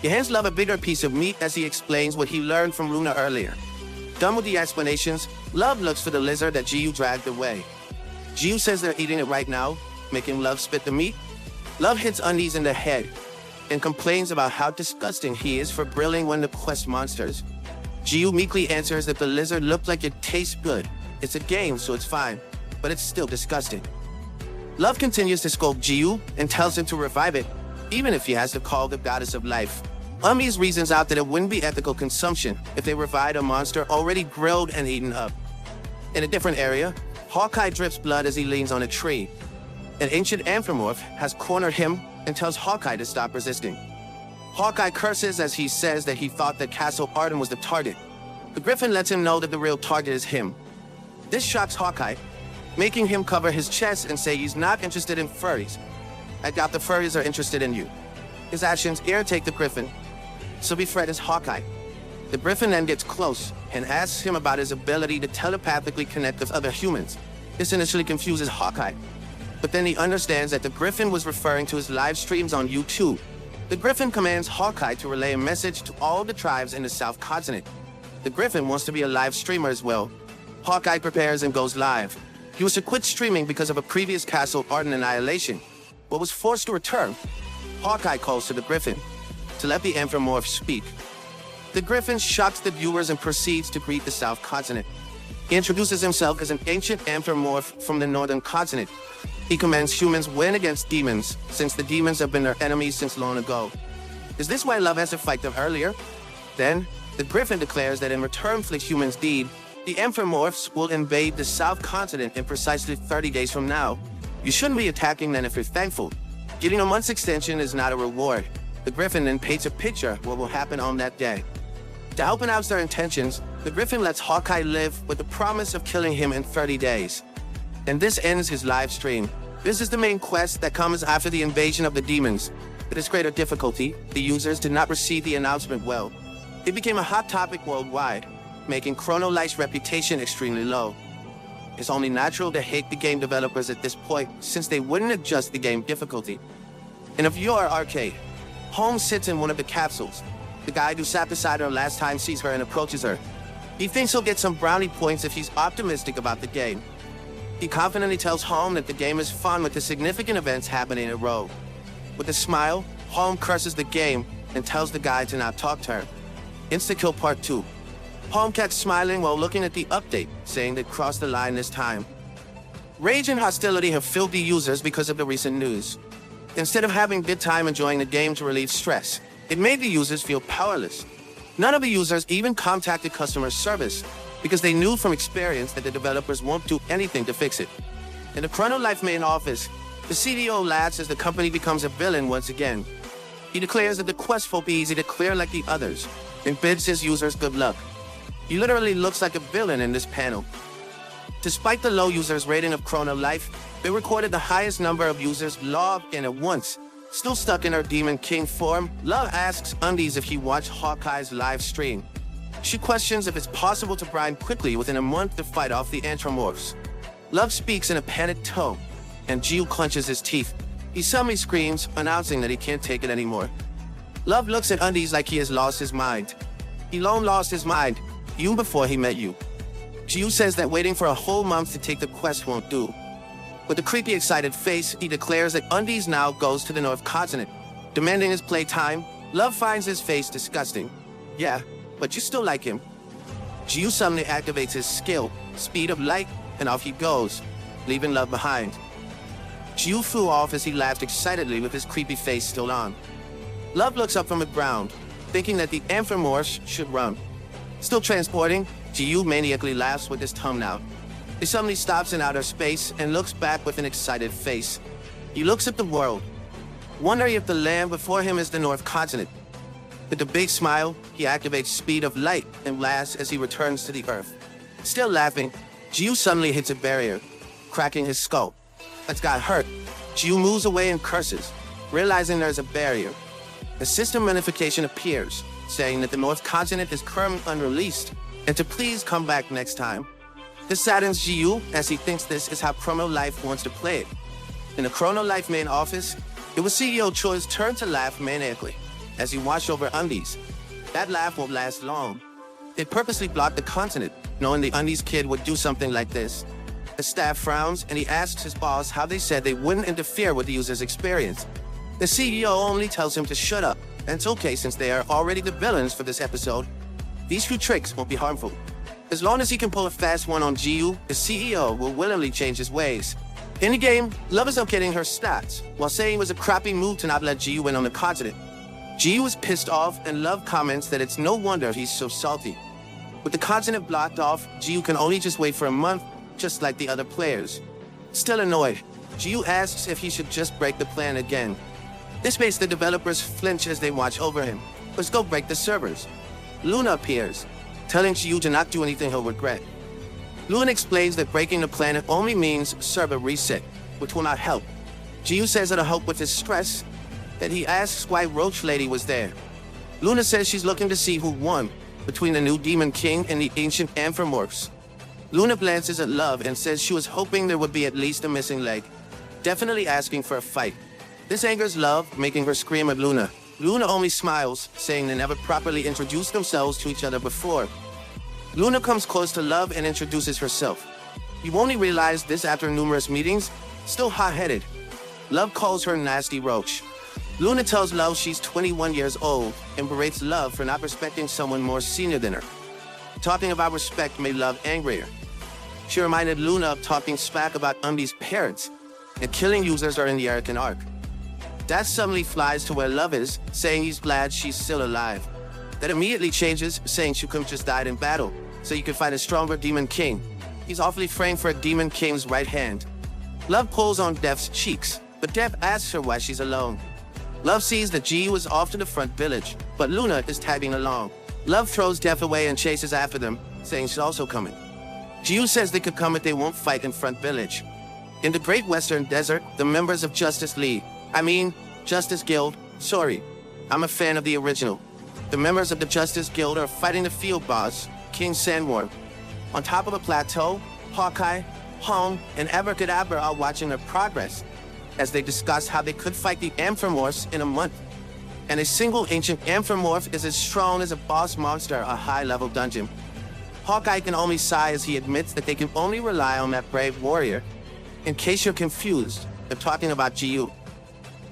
He hands Love a bigger piece of meat as he explains what he learned from Luna earlier. Done with the explanations, Love looks for the lizard that Jiu dragged away. Jiu says they're eating it right now, making Love spit the meat. Love hits Undies in the head and complains about how disgusting he is for brilling when to quest monsters. Jiu meekly answers that the lizard looked like it tastes good. It's a game, so it's fine, but it's still disgusting. Love continues to scold Jiu and tells him to revive it, even if he has to call the goddess of life. Umis reasons out that it wouldn't be ethical consumption if they revived a monster already grilled and eaten up. In a different area, Hawkeye drips blood as he leans on a tree. An ancient anthropomorph has cornered him and tells Hawkeye to stop resisting. Hawkeye curses as he says that he thought that Castle Arden was the target. The Griffin lets him know that the real target is him. This shocks Hawkeye, making him cover his chest and say he's not interested in furries. I doubt the furries are interested in you. His actions irritate the Griffin. so befriends Hawkeye. The Griffin then gets close and asks him about his ability to telepathically connect with other humans. This initially confuses Hawkeye, but then he understands that the Griffin was referring to his live streams on YouTube. The Griffin commands Hawkeye to relay a message to all the tribes in the South Continent. The Griffin wants to be a live streamer as well. Hawkeye prepares and goes live. He was to quit streaming because of a previous castle ardent annihilation, but was forced to return. Hawkeye calls to the Griffin to let the Anthropomorph speak. The Griffin shocks the viewers and proceeds to greet the South Continent. He introduces himself as an ancient anthropomorph from the Northern Continent. He commands humans win against demons, since the demons have been their enemies since long ago. Is this why Love has to fight them earlier? Then, the Griffin declares that in return for the humans' deed, the anthropomorphs will invade the South Continent in precisely 30 days from now. You shouldn't be attacking them if you're thankful. Getting a month's extension is not a reward. The Griffin then paints a picture of what will happen on that day. To help announce their intentions, the Griffin lets Hawkeye live with the promise of killing him in 30 days. And this ends his live stream. This is the main quest that comes after the invasion of the demons. With its greater difficulty, the users did not receive the announcement well. It became a hot topic worldwide, making Chrono Light's reputation extremely low. It's only natural to hate the game developers at this point, since they wouldn't adjust the game difficulty. In a VR arcade, Holmes sits in one of the capsules. The guy who sat beside her last time sees her and approaches her. He thinks he'll get some brownie points if he's optimistic about the game. He confidently tells Holmes that the game is fun with the significant events happening in a row. With a smile, Holmes curses the game and tells the guy to not talk to her. Insta-kill part 2. Holmes kept smiling while looking at the update, saying they'd crossed the line this time. Rage and hostility have filled the users because of the recent news. Instead of having a good time enjoying the game to relieve stress, it made the users feel powerless. None of the users even contacted customer service because they knew from experience that the developers won't do anything to fix it. In the Chrono Life main office, the CEO laughs as the company becomes a villain once again. He declares that the quest will be easy to clear like the others and bids his users good luck. He literally looks like a villain in this panel. Despite the low users' rating of Chrono Life, they recorded the highest number of users logged in at once. Still stuck in her Demon King form, Love asks Undies if he watched Hawkeye's live stream. She questions if it's possible to grind quickly within a month to fight off the Anthropomorphs. Love speaks in a panicked tone, and Jiu clenches his teeth. He suddenly screams, announcing that he can't take it anymore. Love looks at Undies like he has lost his mind. He long lost his mind, even before he met you. Jiu says that waiting for a whole month to take the quest won't do. With a creepy, excited face, he declares that Undies now goes to the North Continent. Demanding his playtime, Love finds his face disgusting. Yeah, but you still like him. Jiu suddenly activates his skill, Speed of Light, and off he goes, leaving Love behind. Jiu flew off as he laughed excitedly with his creepy face still on. Love looks up from the ground, thinking that the Anthropomorphs should run. Still transporting, Jiu maniacally laughs with his tongue out. He suddenly stops in outer space and looks back with an excited face. He looks at the world, wondering if the land before him is the North Continent. With a big smile, he activates Speed of Light and laughs as he returns to the Earth. Still laughing, Jiu suddenly hits a barrier, cracking his skull. That's got hurt. Jiu moves away and curses, realizing there's a barrier. A system notification appears, saying that the North Continent is currently unreleased, and to please come back next time. This saddens Jiu, as he thinks this is how Chrono Life wants to play it. In the Chrono Life main office, it was CEO Choi's turn to laugh maniacally, as he watched over Undies. That laugh won't last long. They purposely blocked the continent, knowing the Undies kid would do something like this. The staff frowns, and he asks his boss how they said they wouldn't interfere with the user's experience. The CEO only tells him to shut up, and it's okay since they are already the villains for this episode. These few tricks won't be harmful. As long as he can pull a fast one on Jiu, the CEO will willingly change his ways. In the game, Love is updating her stats, while saying it was a crappy move to not let Jiu win on the continent. Jiu is pissed off, and Love comments that it's no wonder he's so salty. With the continent blocked off, Jiu can only just wait for a month, just like the other players. Still annoyed, Jiu asks if he should just break the plan again. This makes the developers flinch as they watch over him. Let's go break the servers. Luna appears, telling Jiu to not do anything he'll regret. Luna explains that breaking the planet only means server reset, which will not help. Jiu says it'll help with his stress, that he asks why Roach Lady was there. Luna says she's looking to see who won between the new Demon King and the ancient Anthropomorphs. Luna glances at Love and says she was hoping there would be at least a missing leg, definitely asking for a fight. This angers Love, making her scream at Luna. Luna only smiles, saying they never properly introduced themselves to each other before. Luna comes close to Love and introduces herself. You only realize this after numerous meetings, still hot-headed. Love calls her nasty roach. Luna tells Love she's 21 years old and berates Love for not respecting someone more senior than her. Talking about respect made Love angrier. She reminded Luna of talking smack about Umbi's parents and killing users are in the Arkan arc. That suddenly flies to where Love is, saying he's glad she's still alive. That immediately changes, saying she couldn't just died in battle, so you could fight a stronger Demon King. He's awfully framed for a Demon King's right hand. Love pulls on Def's cheeks, but Def asks her why she's alone. Love sees that Jiu is off to the front village, but Luna is tagging along. Love throws Def away and chases after them, saying she's also coming. Jiu says they could come if they won't fight in front village. In the Great Western Desert, the members of Justice Guild, sorry, I'm a fan of the original. The members of the Justice Guild are fighting the field boss, King Sandworm. On top of a plateau, Hawkeye, Home, and Abracadabra are watching their progress as they discuss how they could fight the Anthropomorphs in a month. And a single ancient Anthropomorph is as strong as a boss monster, a high-level dungeon. Hawkeye can only sigh as he admits that they can only rely on that brave warrior. In case you're confused, they're talking about Jiu.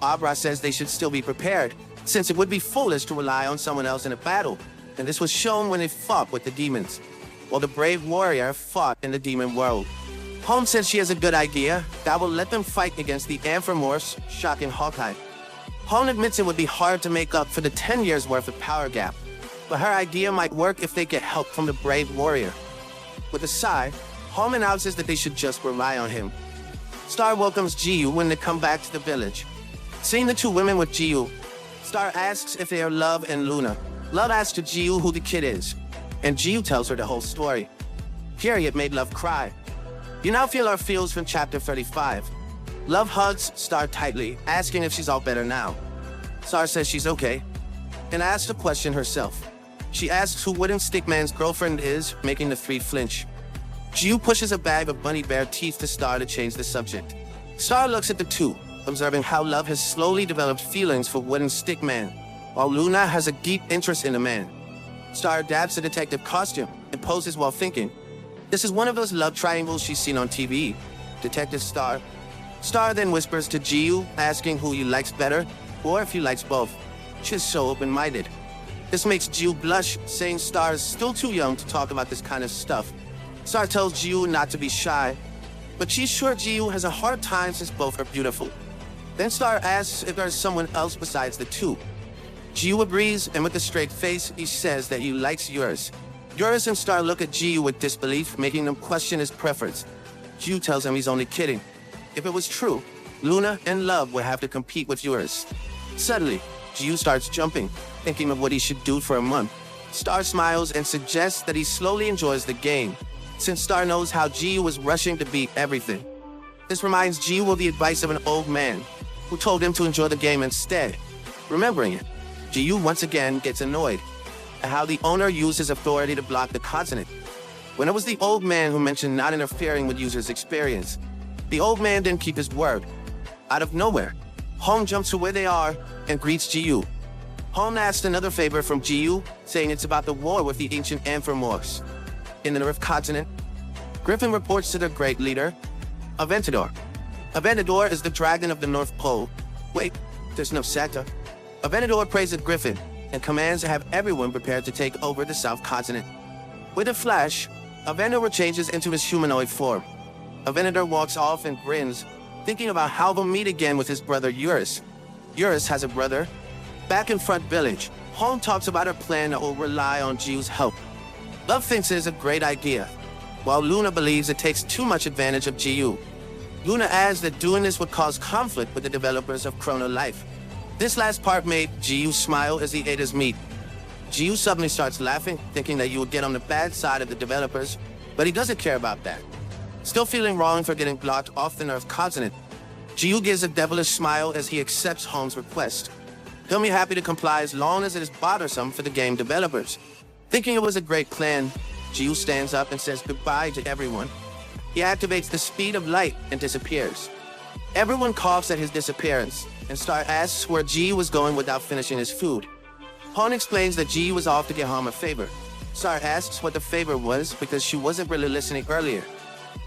Abra says they should still be prepared, since it would be foolish to rely on someone else in a battle, and this was shown when they fought with the demons, while the brave warrior fought in the demon world. Holmes says she has a good idea that will let them fight against the Anthropomorphs, shocking Hawkeye. Holm admits it would be hard to make up for the 10 years worth of power gap, but her idea might work if they get help from the brave warrior. With a sigh, Holm announces that they should just rely on him. Star welcomes Jiu when they come back to the village. Seeing the two women with Jiu, Star asks if they are Love and Luna. Love asks Jiu who the kid is, and Jiu tells her the whole story. Hearing it made Love cry. You now feel our feels from chapter 35. Love hugs Star tightly, asking if she's all better now. Star says she's okay, and asks a question herself. She asks who Wooden Stickman's girlfriend is, making the three flinch. Jiu pushes a bag of bunny bear teeth to Star to change the subject. Star looks at the two, observing how Love has slowly developed feelings for Wooden Stickman, while Luna has a deep interest in the man. Star adapts a detective costume and poses while thinking. This is one of those love triangles she's seen on TV. Detective Star. Star then whispers to Jiu, asking who he likes better, or if he likes both. She's so open-minded. This makes Jiu blush, saying Star is still too young to talk about this kind of stuff. Star tells Jiu not to be shy, but she's sure Jiu has a hard time since both are beautiful. Then Star asks if there's someone else besides the two. Jiu agrees, and with a straight face, he says that he likes Eurus. Eurus and Star look at Jiu with disbelief, making them question his preference. Jiu tells him he's only kidding. If it was true, Luna and Love would have to compete with Eurus. Suddenly, Jiu starts jumping, thinking of what he should do for a month. Star smiles and suggests that he slowly enjoys the game, since Star knows how Jiu was rushing to beat everything. This reminds Jiu of the advice of an old man, who told him to enjoy the game instead. Remembering it, Jiu once again gets annoyed at how the owner used his authority to block the continent. When it was the old man who mentioned not interfering with users' experience, the old man didn't keep his word. Out of nowhere, Home jumps to where they are and greets Jiu. Home asks another favor from Jiu, saying it's about the war with the ancient Anthropomorphs. In the North Continent, Griffin reports to their great leader, Aventador. Aventador is the dragon of the North Pole. Wait, there's no sector. Aventador praises Griffin and commands to have everyone prepared to take over the South Continent. With a flash, Aventador changes into his humanoid form. Aventador walks off and grins, thinking about how they'll meet again with his brother Eurus. Eurus has a brother. Back in Front Village, Home talks about her plan that will rely on Jiu's help. Love thinks it is a great idea, while Luna believes it takes too much advantage of Jiu. Luna adds that doing this would cause conflict with the developers of Chrono Life. This last part made Jiu smile as he ate his meat. Jiu suddenly starts laughing, thinking that you would get on the bad side of the developers, but he doesn't care about that. Still feeling wrong for getting blocked off the North Continent, Jiu gives a devilish smile as he accepts Home's request. He'll be happy to comply as long as it is bothersome for the game developers. Thinking it was a great plan, Jiu stands up and says goodbye to everyone. He activates the speed of light and disappears. Everyone coughs at his disappearance, and Star asks where Ji was going without finishing his food. Hon explains that Ji was off to get Hom a favor. Star asks what the favor was because she wasn't really listening earlier.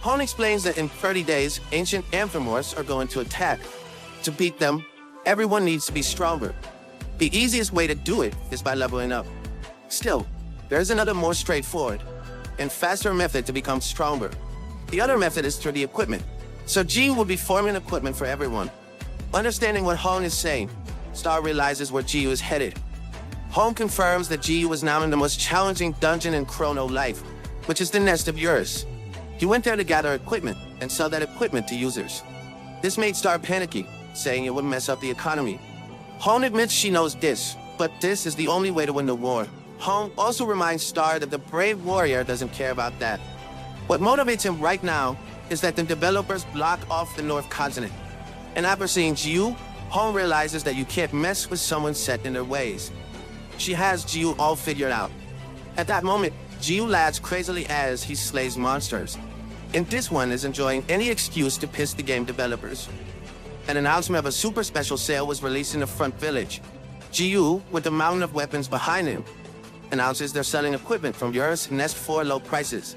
Hon explains that in 30 days, ancient Amphimorphs are going to attack. To beat them, everyone needs to be stronger. The easiest way to do it is by leveling up. Still, there's another more straightforward and faster method to become stronger. The other method is through the equipment. So Ji will be forming equipment for everyone. Understanding what Hon is saying, Star realizes where Ji is headed. Hon confirms that Ji was now in the most challenging dungeon in Chrono Life, which is the Nest of Eurus. He went there to gather equipment and sell that equipment to users. This made Star panicky, saying it would mess up the economy. Hon admits she knows this, but this is the only way to win the war. Hon also reminds Star that the brave warrior doesn't care about that. What motivates him right now is that the developers block off the North Continent. And after seeing Jiu, Hon realizes that you can't mess with someone set in their ways. She has Jiu all figured out. At that moment, Jiu laughs crazily as he slays monsters. And this one is enjoying any excuse to piss the game developers. An announcement of a super special sale was released in the front village. Jiu, with a mountain of weapons behind him, announces they're selling equipment from Eurus Nest for low prices.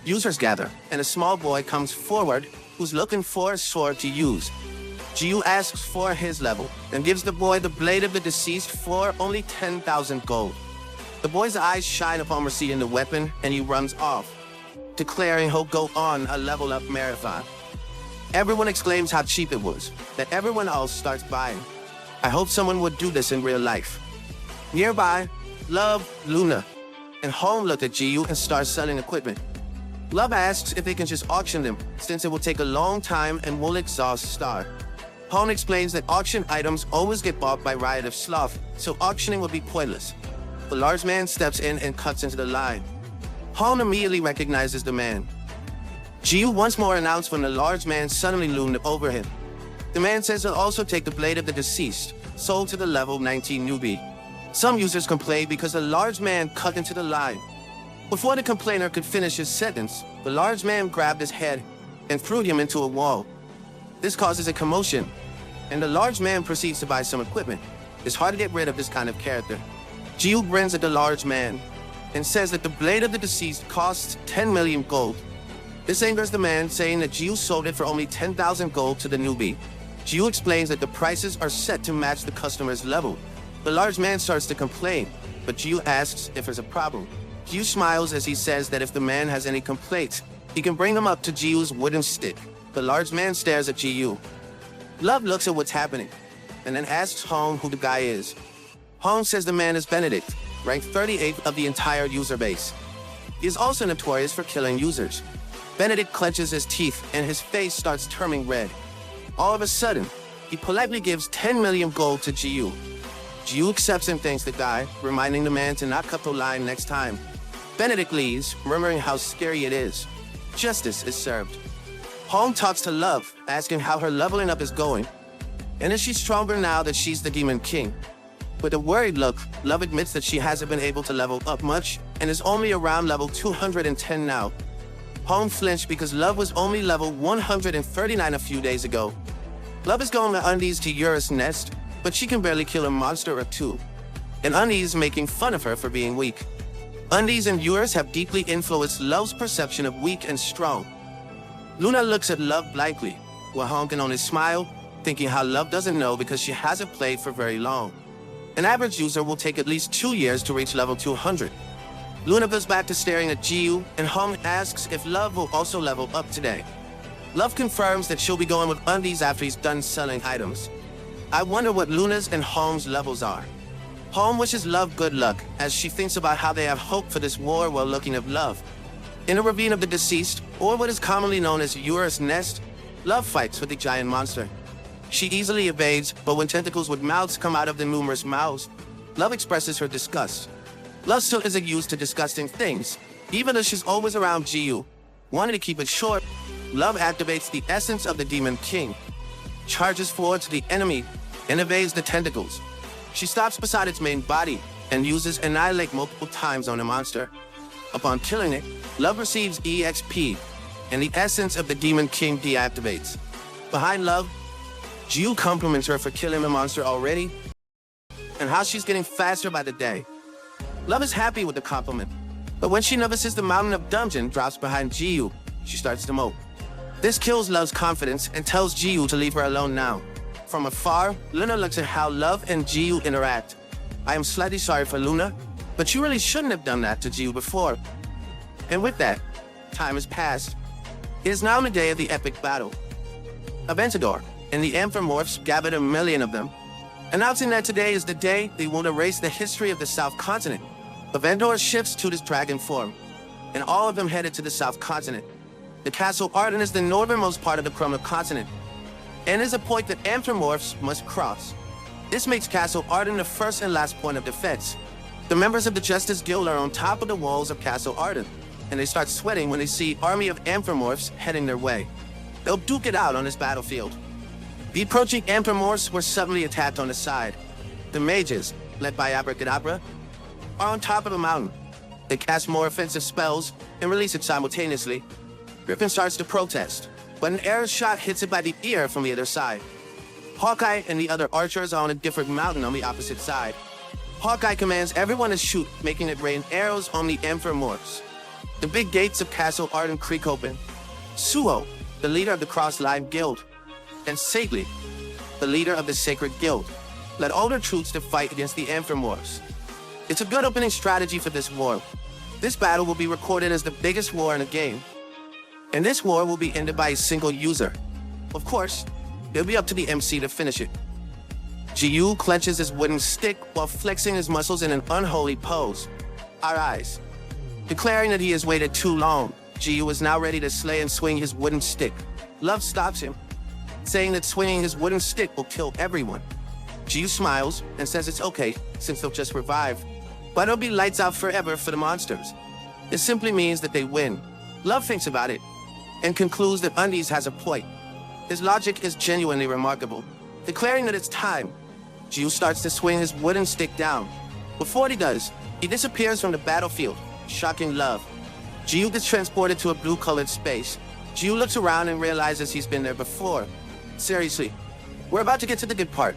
Users gather, and a small boy comes forward who's looking for a sword to use. Jiu asks for his level and gives the boy the blade of the deceased for only 10,000 gold. The boy's eyes shine upon receiving the weapon and he runs off, declaring he'll go on a level up marathon. Everyone exclaims how cheap it was, that everyone else starts buying. I hope someone would do this in real life. Nearby, Love, Luna, and Hon look at Jiu and start selling equipment. Love asks if they can just auction them, since it will take a long time and will exhaust Star. Hon explains that auction items always get bought by Riot of Sloth, so auctioning would be pointless. The large man steps in and cuts into the line. Hon immediately recognizes the man. Jiu once more announced when the large man suddenly loomed over him. The man says he'll also take the blade of the deceased, sold to the level 19 newbie. Some users complain because the large man cut into the line. Before the complainer could finish his sentence, the large man grabbed his head and threw him into a wall. This causes a commotion, and the large man proceeds to buy some equipment. It's hard to get rid of this kind of character. Jiu grins at the large man and says that the blade of the deceased costs 10 million gold. This angers the man, saying that Jiu sold it for only 10,000 gold to the newbie. Jiu explains that the prices are set to match the customer's level. The large man starts to complain, but Jiu asks if there's a problem. Jiu smiles as he says that if the man has any complaints, he can bring them up to Jiu's wooden stick. The large man stares at Jiu. Love looks at what's happening, and then asks Hon who the guy is. Hon says the man is Benedict, ranked 38th of the entire user base. He is also notorious for killing users. Benedict clenches his teeth and his face starts turning red. All of a sudden, he politely gives 10 million gold to Jiu. Jiu accepts and thanks the guy, reminding the man to not cut the line next time. Benedict leaves, murmuring how scary it is. Justice is served. Hon talks to Love, asking how her leveling up is going, and is she stronger now that she's the Demon King? With a worried look, Love admits that she hasn't been able to level up much and is only around level 210 now. Hon flinched because Love was only level 139 a few days ago. Love is going to Undies to Eurus Nest, but she can barely kill a monster or two, and Undies making fun of her for being weak. Undies and Eurus have deeply influenced Love's perception of weak and strong. Luna looks at Love blankly, while Hon can only smile, thinking how Love doesn't know because she hasn't played for very long. An average user will take at least 2 years to reach level 200. Luna goes back to staring at Jiu, and Hon asks if Love will also level up today. Love confirms that she'll be going with Undies after he's done selling items. I wonder what Luna's and Hom's levels are. Hom wishes Love good luck as she thinks about how they have hope for this war while looking at Love. In a ravine of the deceased, or what is commonly known as Eurus Nest, Love fights with the giant monster. She easily evades, but when tentacles with mouths come out of the numerous mouths, Love expresses her disgust. Love still isn't used to disgusting things, even though she's always around Jiu. Wanting to keep it short, Love activates the essence of the Demon King, charges forward to the enemy, and evades the tentacles. She stops beside its main body and uses Annihilate multiple times on the monster. Upon killing it, Love receives EXP, and the essence of the Demon King deactivates. Behind Love, Jiu compliments her for killing the monster already, and how she's getting faster by the day. Love is happy with the compliment, but when she notices the mountain of dungeon drops behind Jiu, she starts to mope. This kills Love's confidence and tells Jiu to leave her alone now. From afar, Luna looks at how Love and Jiu interact. I am slightly sorry for Luna, but you really shouldn't have done that to Jiu before. And with that, time has passed. It is now the day of the epic battle. Aventador and the Amphimorphs gathered 1 million of them, announcing that today is the day they will erase the history of the South Continent. Aventador shifts to this dragon form, and all of them headed to the South Continent. The Castle Arden is the northernmost part of the Chrono Continent, and is a point that Amphimorphs must cross. This makes Castle Arden the first and last point of defense. The members of the Justice Guild are on top of the walls of Castle Arden, and they start sweating when they see an army of Amphimorphs heading their way. They'll duke it out on this battlefield. The approaching Amphimorphs were suddenly attacked on the side. The mages, led by Abracadabra, are on top of the mountain. They cast more offensive spells and release it simultaneously. Griffin starts to protest, but an arrow shot hits it by the ear from the other side. Hawkeye and the other archers are on a different mountain on the opposite side. Hawkeye commands everyone to shoot, making it rain arrows on the Amphimorphs. The big gates of Castle Arden creak open. Suo, the leader of the Cross-Line Guild, and Sately, the leader of the Sacred Guild, led all their troops to fight against the Amphimorphs. It's a good opening strategy for this war. This battle will be recorded as the biggest war in the game, and this war will be ended by a single user. Of course, it'll be up to the MC to finish it. Jiu clenches his wooden stick while flexing his muscles in an unholy pose. Our eyes. Declaring that he has waited too long, Jiu is now ready to slay and swing his wooden stick. Love stops him, saying that swinging his wooden stick will kill everyone. Jiu smiles and says it's okay, since they'll just revive. But it'll be lights out forever for the monsters. It simply means that they win. Love thinks about it, and concludes that Undies has a point. His logic is genuinely remarkable. Declaring that it's time, Jiu starts to swing his wooden stick down. Before he does, he disappears from the battlefield, shocking Love. Jiu gets transported to a blue-colored space. Jiu looks around and realizes he's been there before. Seriously, we're about to get to the good part.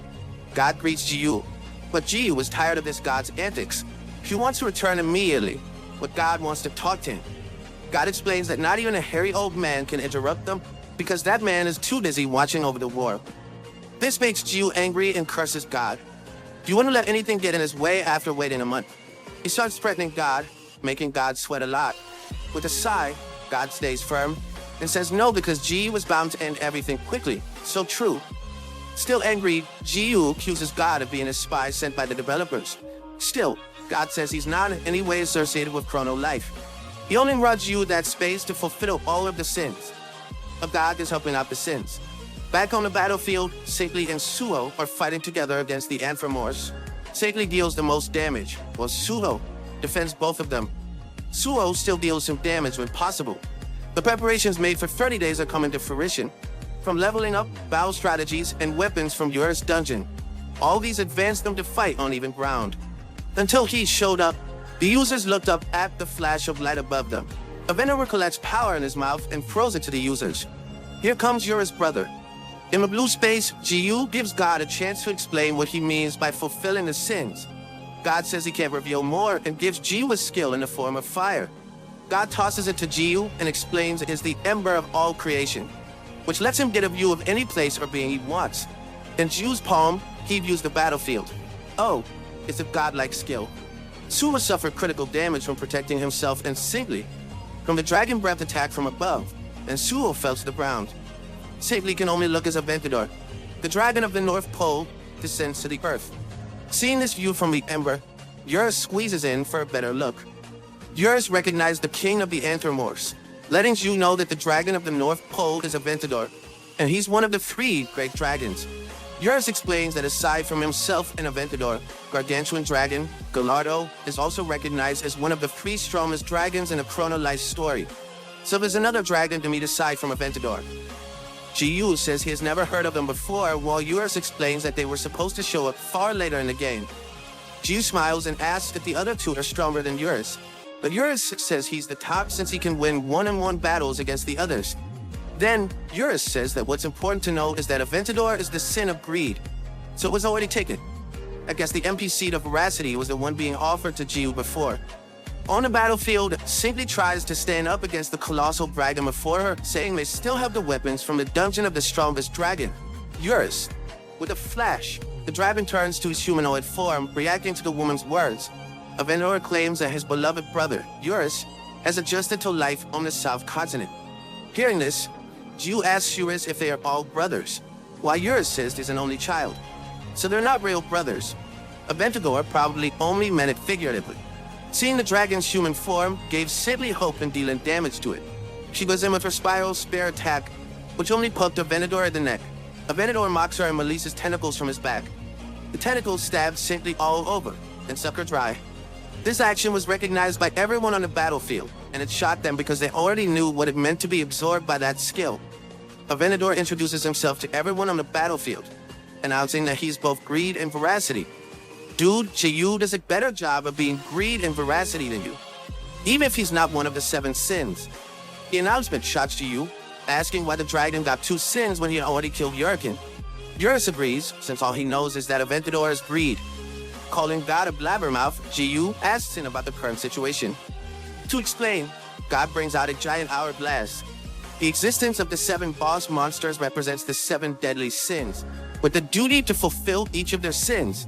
God greets Jiu, but Jiu is tired of this god's antics. He wants to return immediately, but God wants to talk to him. God explains that not even a hairy old man can interrupt them because that man is too busy watching over the war. This makes Jiu angry and curses God. Do you want to let anything get in his way after waiting a month? He starts threatening God, making God sweat a lot. With a sigh, God stays firm and says no because Jiu was bound to end everything quickly. So true. Still angry, Jiu accuses God of being a spy sent by the developers. Still, God says he's not in any way associated with Chrono Life. He only brought Jiu that space to fulfill all of the sins. A God is helping out the sins. Back on the battlefield, Sately and Suo are fighting together against the Amphimorphs. Sately deals the most damage, while Suo defends both of them. Suo still deals some damage when possible. The preparations made for 30 days are coming to fruition. From leveling up, battle strategies, and weapons from Yura's dungeon. All these advanced them to fight on even ground. Until he showed up, the users looked up at the flash of light above them. A Venerer collects power in his mouth and throws it to the users. Here comes Yura's brother. In the blue space, Jiu gives God a chance to explain what he means by fulfilling the sins. God says he can't reveal more and gives Jiu a skill in the form of fire. God tosses it to Jiu and explains it is the ember of all creation, which lets him get a view of any place or being he wants. In Jiu's palm, he views the battlefield. Oh, it's a godlike skill. Suo suffered critical damage from protecting himself and Sately from the dragon breath attack from above, and Suo fell to the ground. Sately can only look as Aventador. The dragon of the North Pole descends to the earth. Seeing this view from the ember, Yura squeezes in for a better look. Yura recognized the king of the Amphimorphs, letting you know that the dragon of the North Pole is Aventador, and he's one of the 3 great dragons. Yura explains that aside from himself and Aventador, Gargantuan Dragon, Gallardo, is also recognized as one of the 3 strongest dragons in the Chrono Life story. So there's another dragon to meet aside from Aventador. Ji-Yu says he has never heard of them before, while Eurus explains that they were supposed to show up far later in the game. Ji-Yu smiles and asks if the other two are stronger than Eurus, but Eurus says he's the top since he can win one-on-one battles against the others. Then, Eurus says that what's important to know is that Aventador is the sin of greed, so it was already taken. I guess the MP seat of veracity was the one being offered to Ji-Yu before. On the battlefield, simply tries to stand up against the colossal dragon before her, saying they still have the weapons from the dungeon of the strongest dragon, Eurus. With a flash, the dragon turns to his humanoid form, reacting to the woman's words. Aventador claims that his beloved brother, Eurus, has adjusted to life on the South Continent. Hearing this, Ji-Yu asks Eurus if they are all brothers, while Eurus says he's an only child. So they're not real brothers. Aventador probably only meant it figuratively. Seeing the dragon's human form gave Sibley hope in dealing damage to it. She goes in with her spiral spear attack, which only poked Aventador in the neck. Aventador mocks her and releases tentacles from his back. The tentacles stabbed Sibley all over and suck her dry. This action was recognized by everyone on the battlefield, and it shocked them because they already knew what it meant to be absorbed by that skill. Aventador introduces himself to everyone on the battlefield, announcing that he's both greed and veracity. Dude, Ji-Yu does a better job of being greed and veracity than you, even if he's not one of the 7 sins. The announcement shocks Ji-Yu, asking why the dragon got 2 sins when he had already killed Yurkin. Eurus agrees, since all he knows is that Aventador is greed. Calling God a blabbermouth, Ji-Yu asks him about the current situation. To explain, God brings out a giant hourglass. The existence of the 7 boss monsters represents the 7 deadly sins, with the duty to fulfill each of their sins.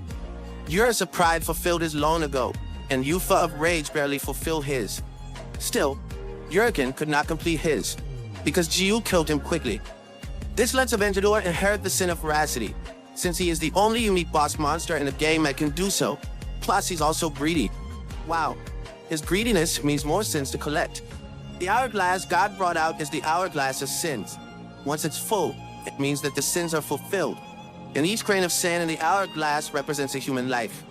Eurus of pride fulfilled his long ago, and Yufa of rage barely fulfilled his. Still, Yurkin could not complete his, because Ji-Yu killed him quickly. This lets Aventador inherit the sin of veracity, since he is the only unique boss monster in the game that can do so. Plus, he's also greedy. Wow, his greediness means more sins to collect. The hourglass God brought out is the hourglass of sins. Once it's full, it means that the sins are fulfilled, and each grain of sand in the hourglass represents a human life.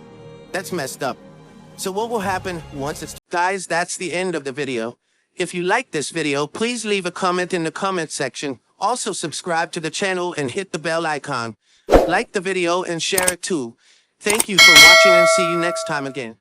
That's messed up. So what will happen once it's... Guys, that's the end of the video. If you liked this video, please leave a comment in the comment section. Also subscribe to the channel and hit the bell icon. Like the video and share it too. Thank you for watching and see you next time again.